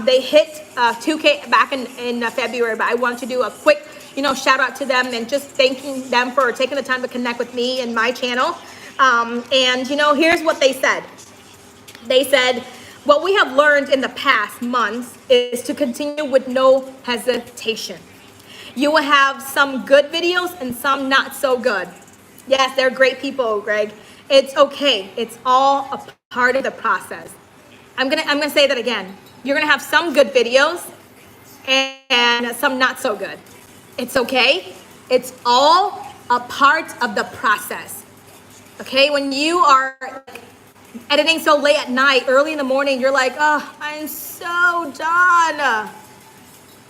they hit 2K back in February, but I wanted to do a quick, shout out to them and just thanking them for taking the time to connect with me and my channel. Here's what they said. They said, what we have learned in the past months is to continue with no hesitation. You will have some good videos and some not so good. Yes, they're great people, Greg. It's okay. It's all a part of the process. I'm gonna say that again. You're gonna have some good videos and some not so good. It's okay. It's all a part of the process. Okay, when you are editing so late at night, early in the morning, you're like, oh, I'm so done.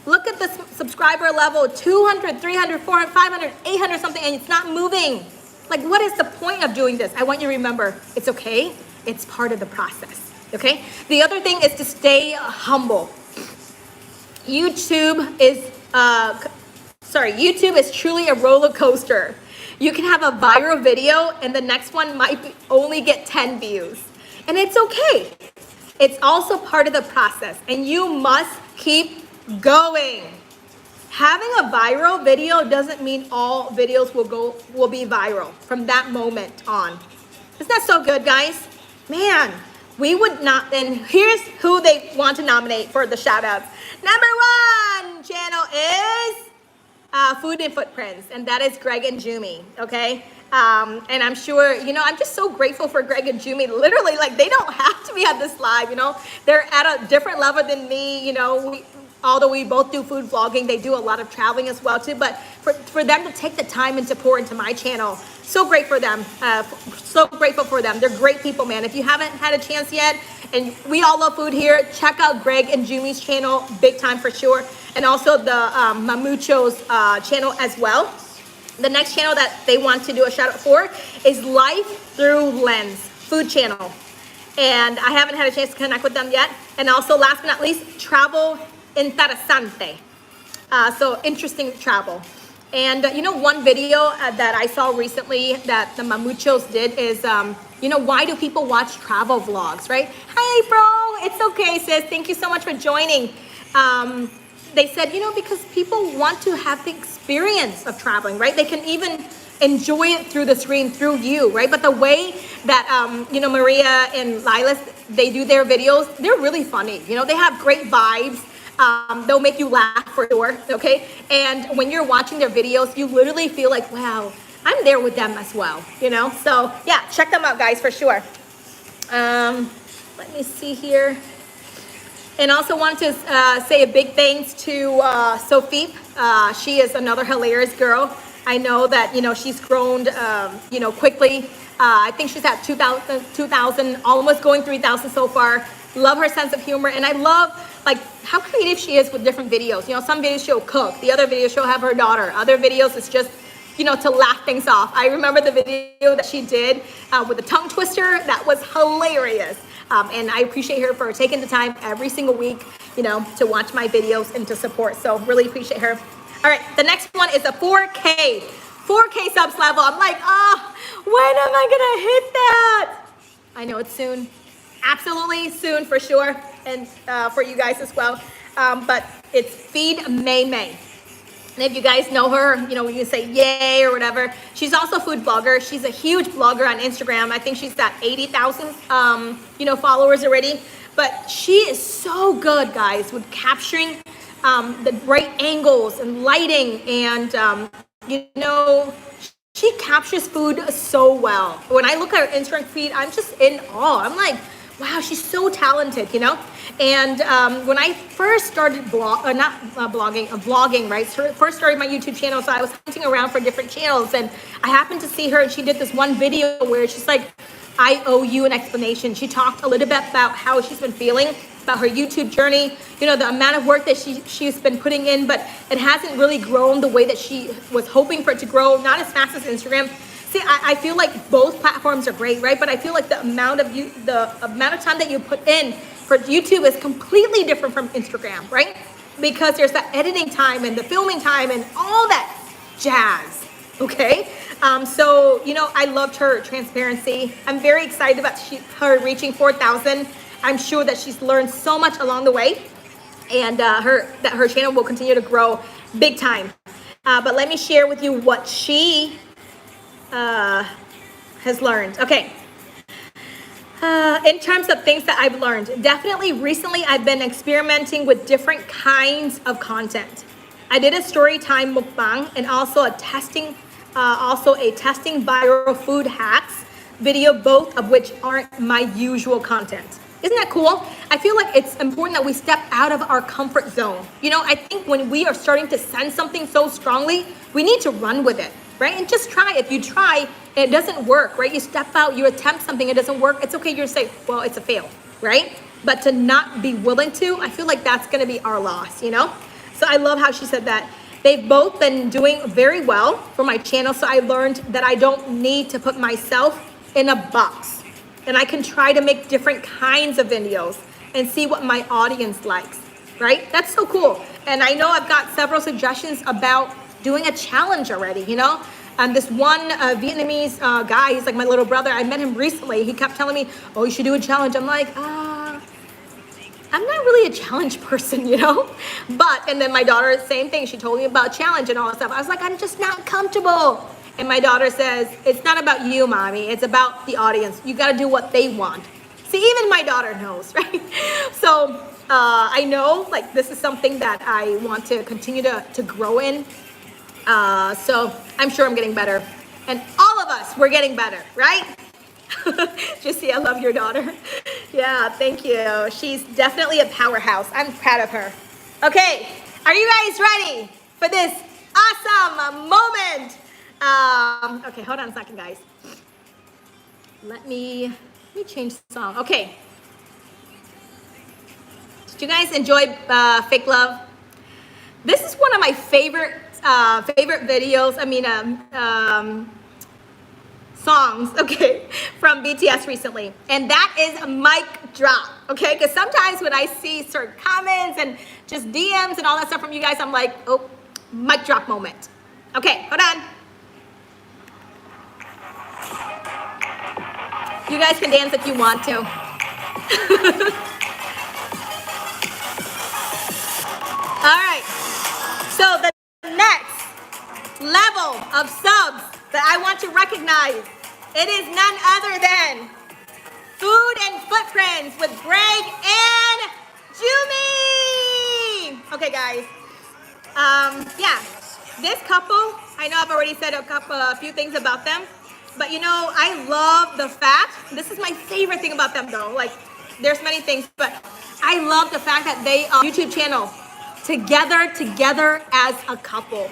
Look at the subscriber level, 200, 300, 400, 500, 800 something, and it's not moving. Like, what is the point of doing this? I want you to remember, it's okay. It's part of the process, okay? The other thing is to stay humble. YouTube is truly a roller coaster. You can have a viral video and the next one might only get 10 views. And it's okay. It's also part of the process and you must keep going. Having a viral video doesn't mean all videos will be viral from that moment on. Isn't that so good, guys? Man, we would not, and here's who they want to nominate for the shout outs. Number 1 channel is Food and Footprints, and that is Greg and Jumi, okay? And I'm sure, I'm just so grateful for Greg and Jumi. Literally, like, they don't have to be at this live, They're at a different level than me, although we both do food vlogging, they do a lot of traveling as well too. But for them to take the time and to pour into my channel, so great for them. So grateful for them. They're great people, man. If you haven't had a chance yet, and we all love food here, check out Greg and Jumi's channel, big time for sure. And also the Mamucho's channel as well. The next channel that they want to do a shout out for is Life Through Lens food channel. And I haven't had a chance to connect with them yet. And also last but not least, Travel Interesante. So interesting travel. And one video that I saw recently that the Mamuchos did is, why do people watch travel vlogs, right? Hi, bro. It's okay, sis. Thank you so much for joining. They said, because people want to have the experience of traveling, right? They can even enjoy it through the screen, through you, right? But the way that, Maria and Lilas, they do their videos, they're really funny. They have great vibes. They'll make you laugh for sure, okay? And when you're watching their videos, you literally feel like, wow, I'm there with them as well, So yeah, check them out, guys, for sure. Let me see here. And also want to say a big thanks to Sophie. She is another hilarious girl. I know that, she's grown, quickly. I think she's at 2,000, almost going 3,000 so far. Love her sense of humor. And I love, how creative she is with different videos. Some videos she'll cook. The other videos she'll have her daughter. Other videos it's just, to laugh things off. I remember the video that she did with the tongue twister. That was hilarious. And I appreciate her for taking the time every single week, to watch my videos and to support. So really appreciate her. All right, the next one is a 4K subs level. I'm like, when am I gonna hit that? I know it's soon. Absolutely soon for sure. And for you guys as well. But it's Feed May May. And if you guys know her, we can say yay or whatever. She's also a food blogger. She's a huge blogger on Instagram. I think she's got 80,000, followers already. But she is so good, guys, with capturing the right angles and lighting. And, she captures food so well. When I look at her Instagram feed, I'm just in awe. I'm like, wow, she's so talented, And when I first started vlogging, right? First started my YouTube channel, so I was hunting around for different channels, and I happened to see her, and she did this one video where she's like, I owe you an explanation. She talked a little bit about how she's been feeling, about her YouTube journey, the amount of work that she's been putting in, but it hasn't really grown the way that she was hoping for it to grow, not as fast as Instagram. See, I feel like both platforms are great, right? But I feel like the amount of time that you put in for YouTube is completely different from Instagram, right? because there's that editing time and the filming time and all that jazz, okay? So, you know, I loved her transparency. I'm very excited about her reaching 4,000. I'm sure that she's learned so much along the way, and her channel will continue to grow big time. But let me share with you what she has learned. Okay. In terms of things that I've learned, definitely recently I've been experimenting with different kinds of content. I did a story time mukbang and also a testing viral food hacks video, both of which aren't my usual content. Isn't that cool? I feel like it's important that we step out of our comfort zone. You know, I think when we are starting to sense something so strongly, we need to run with it, right? And just try. If you try, it doesn't work, right? You step out, you attempt something, it doesn't work. It's okay, you're say, well, it's a fail, right? But to not be willing to, I feel like that's gonna be our loss, you know? So I love how she said that. They've both been doing very well for my channel, so I learned that I don't need to put myself in a box. And I can try to make different kinds of videos and see what my audience likes, right? That's so cool. And I know I've got several suggestions about doing a challenge already, you know? This one Vietnamese guy, he's like my little brother. I met him recently. He kept telling me, oh, you should do a challenge. I'm like, I'm not really a challenge person, you know? But, and then my daughter, same thing. She told me about challenge and all that stuff. I was like, I'm just not comfortable. And my daughter says, it's not about you, mommy. It's about the audience. You got to do what they want. See, even my daughter knows, right? So I know like this is something that I want to continue to grow in. So I'm sure I'm getting better. And all of us, we're getting better, right? Jesse, I love your daughter. Yeah, thank you. She's definitely a powerhouse. I'm proud of her. Okay, are you guys ready for this awesome moment? Okay, hold on a second, guys. Let me change the song. Okay. Did you guys enjoy Fake Love? This is one of my favorite videos. I mean, songs, okay, from BTS recently. And that is a mic drop, okay? Because sometimes when I see certain comments and just DMs and all that stuff from you guys, I'm like, oh, mic drop moment. Okay, hold on. You guys can dance if you want to. All right, so the next level of subs that I want to recognize, it is none other than Food and Footprints with Greg and Jumi. Okay, guys. Yeah, this couple, I know I've already said a few things about them, but you know, I love the fact, this is my favorite thing about them though, like there's many things, but I love the fact that they are YouTube channel together as a couple.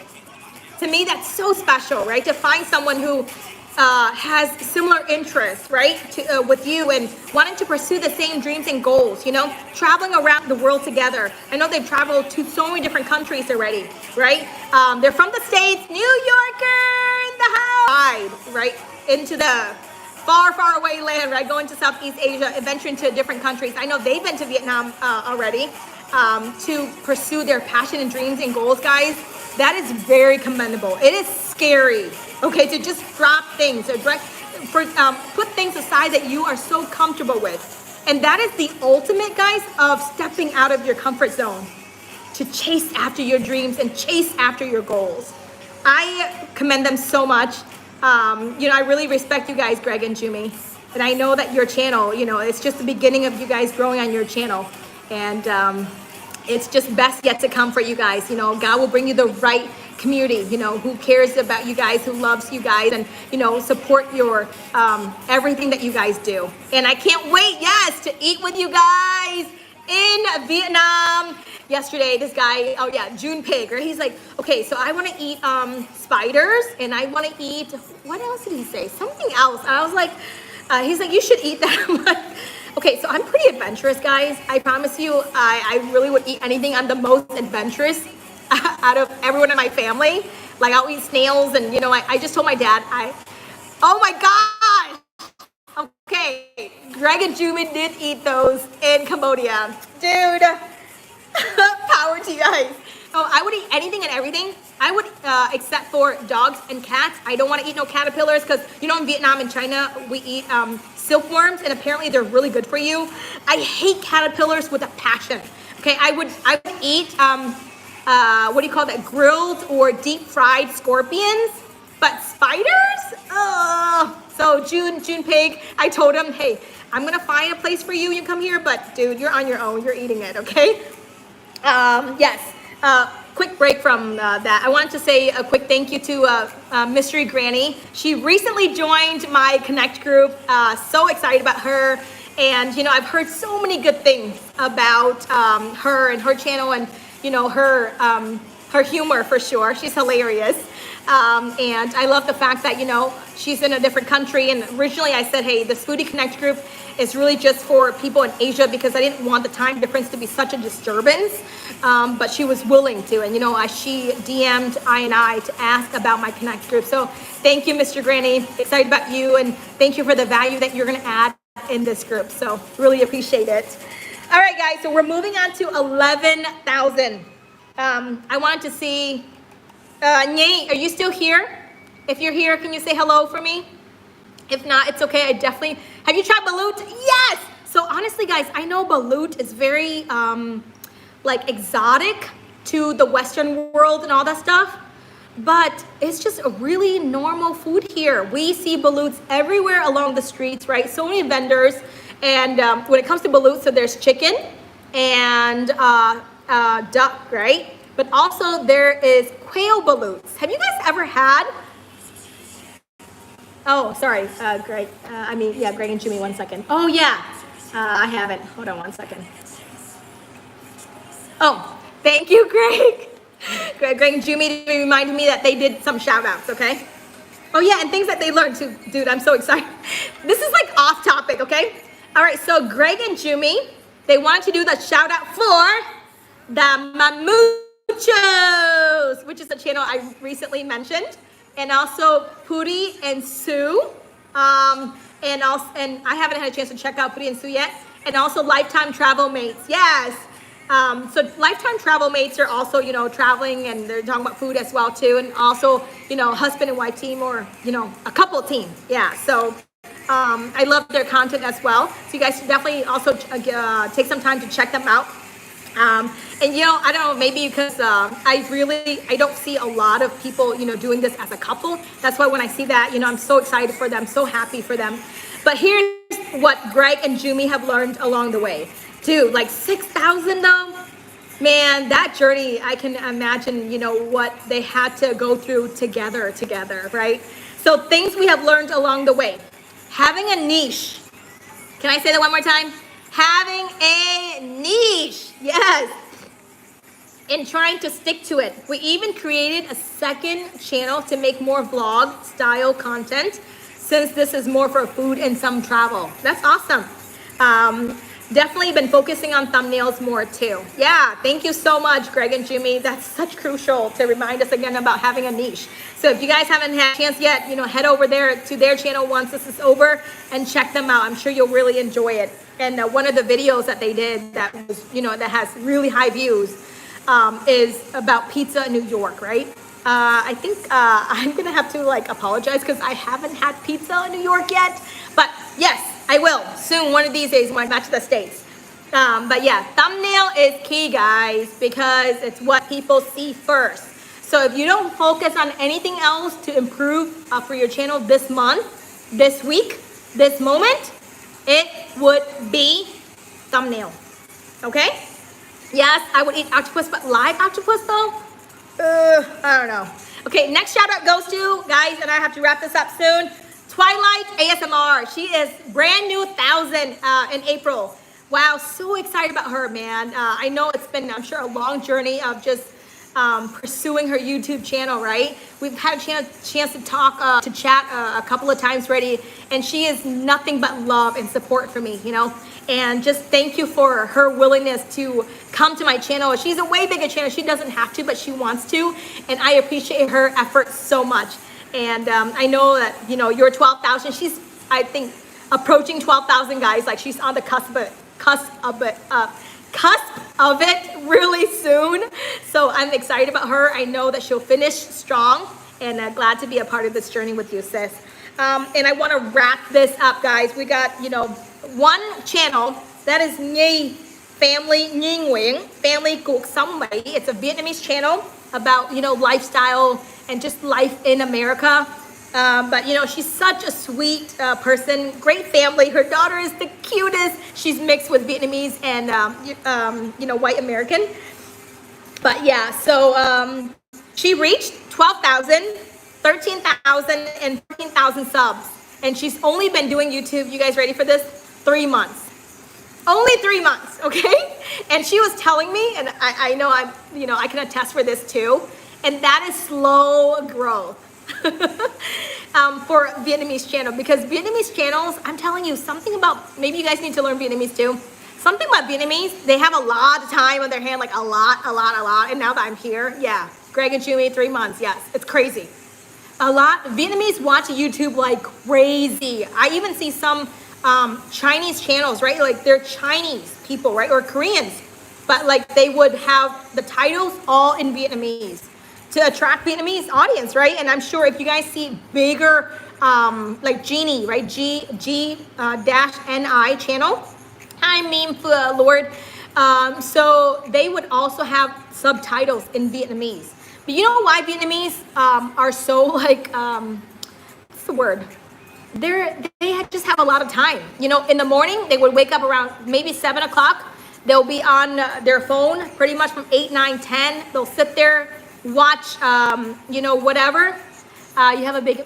To me, that's so special, right? To find someone who has similar interests, right, with you and wanting to pursue the same dreams and goals, you know, traveling around the world together. I know they've traveled to so many different countries already, right? They're from the States, New Yorker in the house, right, into the far, far away land, right, going to Southeast Asia, venturing to different countries. I know they've been to Vietnam already to pursue their passion and dreams and goals, guys. That is very commendable. It is scary, okay, to just drop things, or put things aside that you are so comfortable with. And that is the ultimate, guys, of stepping out of your comfort zone to chase after your dreams and chase after your goals. I commend them so much. You know, I really respect you guys, Greg and Jumi. And I know that your channel, you know, it's just the beginning of you guys growing on your channel. And it's just best yet to come for you guys. You know, God will bring you the right community, you know, who cares about you guys, who loves you guys, and, you know, support your everything that you guys do. And I can't wait, yes, to eat with you guys in Vietnam. Yesterday, this guy, oh yeah, June Pig, right? He's like, okay, so I want to eat spiders, and I want to eat, what else did he say? Something else. And I was like, he's like, you should eat that. I'm like, okay, so I'm pretty adventurous, guys. I promise you, I really would eat anything. I'm the most adventurous out of everyone in my family. Like, I'll eat snails, and, you know, I just told my dad, oh my gosh! Okay, Greg and Jumi did eat those in Cambodia. Dude, power fact, you guys. Oh, I would eat anything and everything. I would, except for dogs and cats. I don't want to eat no caterpillars because, you know, in Vietnam and China, we eat silkworms, and apparently they're really good for you. I hate caterpillars with a passion. Okay, I would eat, what do you call that, grilled or deep fried scorpions, but spiders? So June Pig, I told him, hey, I'm gonna find a place for you, you come here, but dude, you're on your own, you're eating it, okay? Yes, quick break from that. I wanted to say a quick thank you to Mystery Granny. She recently joined my Connect group. So excited about her. And, you know, I've heard so many good things about her and her channel and, you know, her humor for sure. She's hilarious. And I love the fact that, you know, she's in a different country. And originally I said, hey, this Foodie Connect group is really just for people in Asia because I didn't want the time difference to be such a disturbance. But she was willing to. And, you know, she DM'd I to ask about my Connect group. So thank you, Mr. Granny. Excited about you. And thank you for the value that you're going to add in this group. So really appreciate it. All right, guys. So we're moving on to 11,000. I wanted to see, Nate, are you still here? If you're here, can you say hello for me? If not, it's okay. I definitely, have you tried balut? Yes. So honestly, guys, I know balut is very, like exotic to the Western world and all that stuff, but it's just a really normal food here. We see baluts everywhere along the streets, right? So many vendors. And when it comes to balut, so there's chicken and duck, right? But also there is quail balutes. Have you guys ever had? Oh, sorry, Greg. Greg and Jimmy, 1 second. Oh yeah, I haven't. Hold on 1 second. Oh, thank you, Greg. Greg and Jimmy reminded me that they did some shout outs, okay? Oh yeah, and things that they learned too. Dude, I'm so excited. This is like off topic, okay? All right, so Greg and Jimmy, they wanted to do the shout out for the Mamuchos, which is a channel I recently mentioned. And also Puri and Sue. And I haven't had a chance to check out Puri and Sue yet. And also Lifetime Travel Mates, yes. So Lifetime Travel Mates are also, you know, traveling and they're talking about food as well too. And also, you know, husband and wife team or, you know, a couple team. Yeah, so I love their content as well. So you guys should definitely also take some time to check them out. And you know, I don't know, maybe because I don't see a lot of people, you know, doing this as a couple. That's why when I see that, you know, I'm so excited for them, so happy for them. But here's what Greg and Jumi have learned along the way. Dude, like 6,000 though, man, that journey, I can imagine, you know, what they had to go through together, right? So things we have learned along the way. Having a niche. Can I say that one more time? Having a niche, yes. And trying to stick to it. We even created a second channel to make more vlog style content since this is more for food and some travel. That's awesome. Definitely been focusing on thumbnails more too. Yeah, thank you so much, Greg and Jimmy. That's such crucial to remind us again about having a niche. So if you guys haven't had a chance yet, you know, head over there to their channel once this is over and check them out. I'm sure you'll really enjoy it. And one of the videos that they did that was, you know, that has really high views is about pizza in New York, right? I think I'm gonna have to like apologize because I haven't had pizza in New York yet, but yes, I will soon, one of these days when I'm back to the States. But yeah, thumbnail is key, guys, because it's what people see first. So if you don't focus on anything else to improve for your channel this month, this week, this moment, it would be thumbnail, okay? Yes, I would eat octopus, but live octopus though? I don't know. Okay, next shout out goes to, guys, and I have to wrap this up soon, Twilight ASMR. She is brand new 1,000 in April. Wow, so excited about her, man. I know it's been, I'm sure, a long journey of just pursuing her YouTube channel, right? We've had a chance to talk, to chat a couple of times already, and she is nothing but love and support for me, you know? And just thank you for her willingness to come to my channel. She's a way bigger channel. She doesn't have to, but she wants to, and I appreciate her efforts so much. And I know that, you know, you're 12,000. She's, I think, approaching 12,000, guys. Like, she's on the cusp of it really soon. So I'm excited about her. I know that she'll finish strong, and glad to be a part of this journey with you, sis. And I want to wrap this up, guys. We got, one channel that is Nhi Family Nhi Nguyen, Family Cuộc Sống Mỹ. It's a Vietnamese channel about, lifestyle and just life in America. But she's such a sweet person, great family. Her daughter is the cutest. She's mixed with Vietnamese and white American. But yeah, so she reached 12,000, 13,000, and 14,000 subs, and she's only been doing YouTube. You guys ready for this? 3 months. Only 3 months, okay? And she was telling me, and I know I can attest for this too, and that is slow growth. For Vietnamese channel, because Vietnamese channels, I'm telling you something about, maybe you guys need to learn Vietnamese too. Something about Vietnamese, they have a lot of time on their hand, like a lot. And now that I'm here, yeah, Greg and Jumi, 3 months, yes, it's crazy. A lot. Vietnamese watch YouTube like crazy. I even see some Chinese channels, right? Like they're Chinese people, right? Or Koreans, but like they would have the titles all in Vietnamese to attract Vietnamese audience, right? And I'm sure if you guys see bigger, like Genie, right? G-Ni channel. Hi, Meme Lord. So they would also have subtitles in Vietnamese. But you know why Vietnamese are so like, what's the word? They just have a lot of time. In the morning, they would wake up around maybe 7 o'clock. They'll be on their phone pretty much from 8, 9, 10. They'll sit there, watch, whatever. You have a big,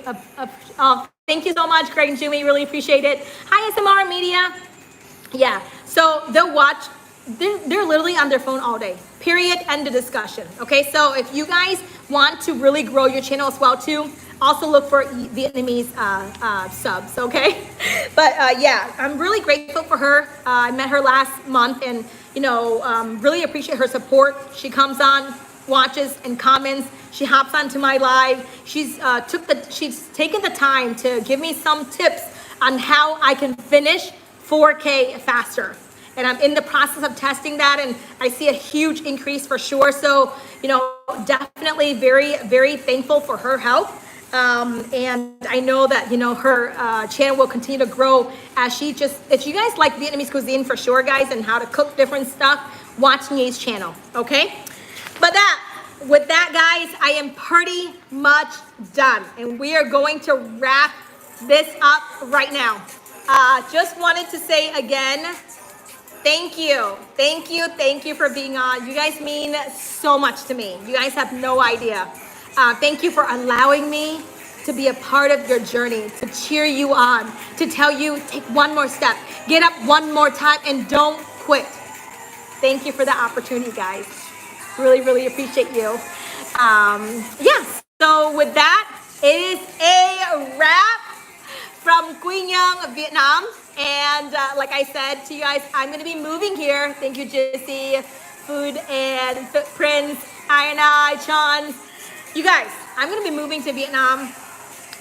thank you so much, Greg and Jumi, really appreciate it. Hi, SMR Media. Yeah, so they'll watch, they're literally on their phone all day, period, end of discussion. Okay, so if you guys want to really grow your channel as well too, also look for Vietnamese subs, okay? But yeah, I'm really grateful for her. I met her last month and, really appreciate her support. She comes on, watches and comments. She hops onto my live. She's taken the time to give me some tips on how I can finish 4K faster. And I'm in the process of testing that, and I see a huge increase for sure. So, definitely very, very thankful for her help. And I know that, her channel will continue to grow as if you guys like Vietnamese cuisine for sure, guys, and how to cook different stuff, watch Nhi's channel, okay? But with that, guys, I am pretty much done. And we are going to wrap this up right now. Just wanted to say again, thank you for being on. You guys mean so much to me. You guys have no idea. Thank you for allowing me to be a part of your journey, to cheer you on, to tell you, take one more step, get up one more time, and don't quit. Thank you for the opportunity, guys. Really, really appreciate you. Yeah, so with that, it is a wrap from Quy Nhơn, Vietnam. And like I said to you guys, I'm going to be moving here. Thank you, Jesse, Food and Footprints, INI, Chans. You guys, I'm going to be moving to Vietnam.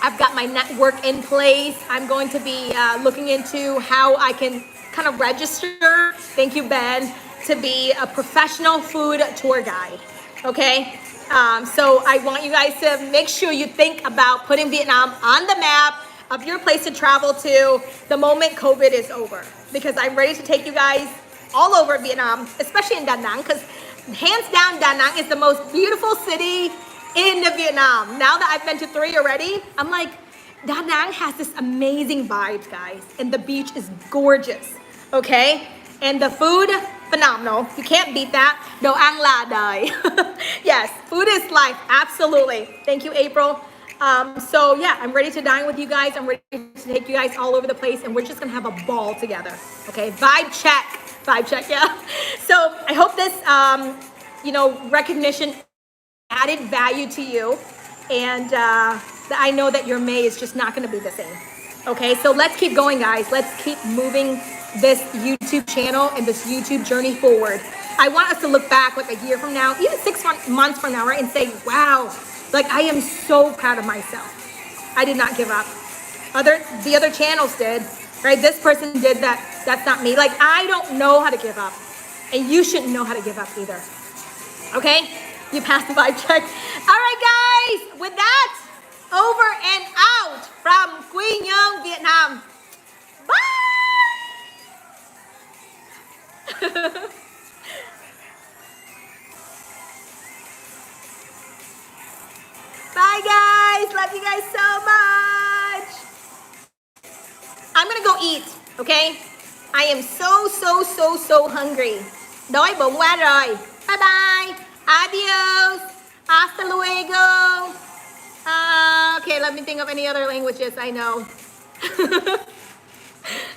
I've got my network in place. I'm going to be looking into how I can kind of register, thank you, Ben, to be a professional food tour guide, okay? So I want you guys to make sure you think about putting Vietnam on the map of your place to travel to the moment COVID is over. Because I'm ready to take you guys all over Vietnam, especially in Da Nang, because hands down, Da Nang is the most beautiful city in Vietnam. Now that I've been to 3 already, I'm like, Da Nang has this amazing vibes, guys. And the beach is gorgeous, okay? And the food, phenomenal. You can't beat that. Đồ ăn là đời. Yes, food is life, absolutely. Thank you, April. So yeah, I'm ready to dine with you guys. I'm ready to take you guys all over the place, and we're just gonna have a ball together. Okay, vibe check, yeah. So I hope this, recognition added value to you, and I know that your May is just not gonna be the same. Okay, so let's keep going, guys. Let's keep moving this YouTube channel and this YouTube journey forward. I want us to look back like a year from now, even 6 months from now, right, and say, wow, like I am so proud of myself. I did not give up. The other channels did, right? This person did that. That's not me. Like, I don't know how to give up. And you shouldn't know how to give up either. Okay? You passed the vibe check. All right, guys. With that, over and out from Quy Nhơn, Vietnam. Bye. Bye, guys. Love you guys so much. I'm gonna go eat, okay? I am so hungry. Đói bụng quá rồi. Bye bye. Adios. Hasta luego. Okay, let me think of any other languages I know.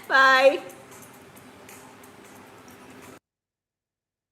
Bye.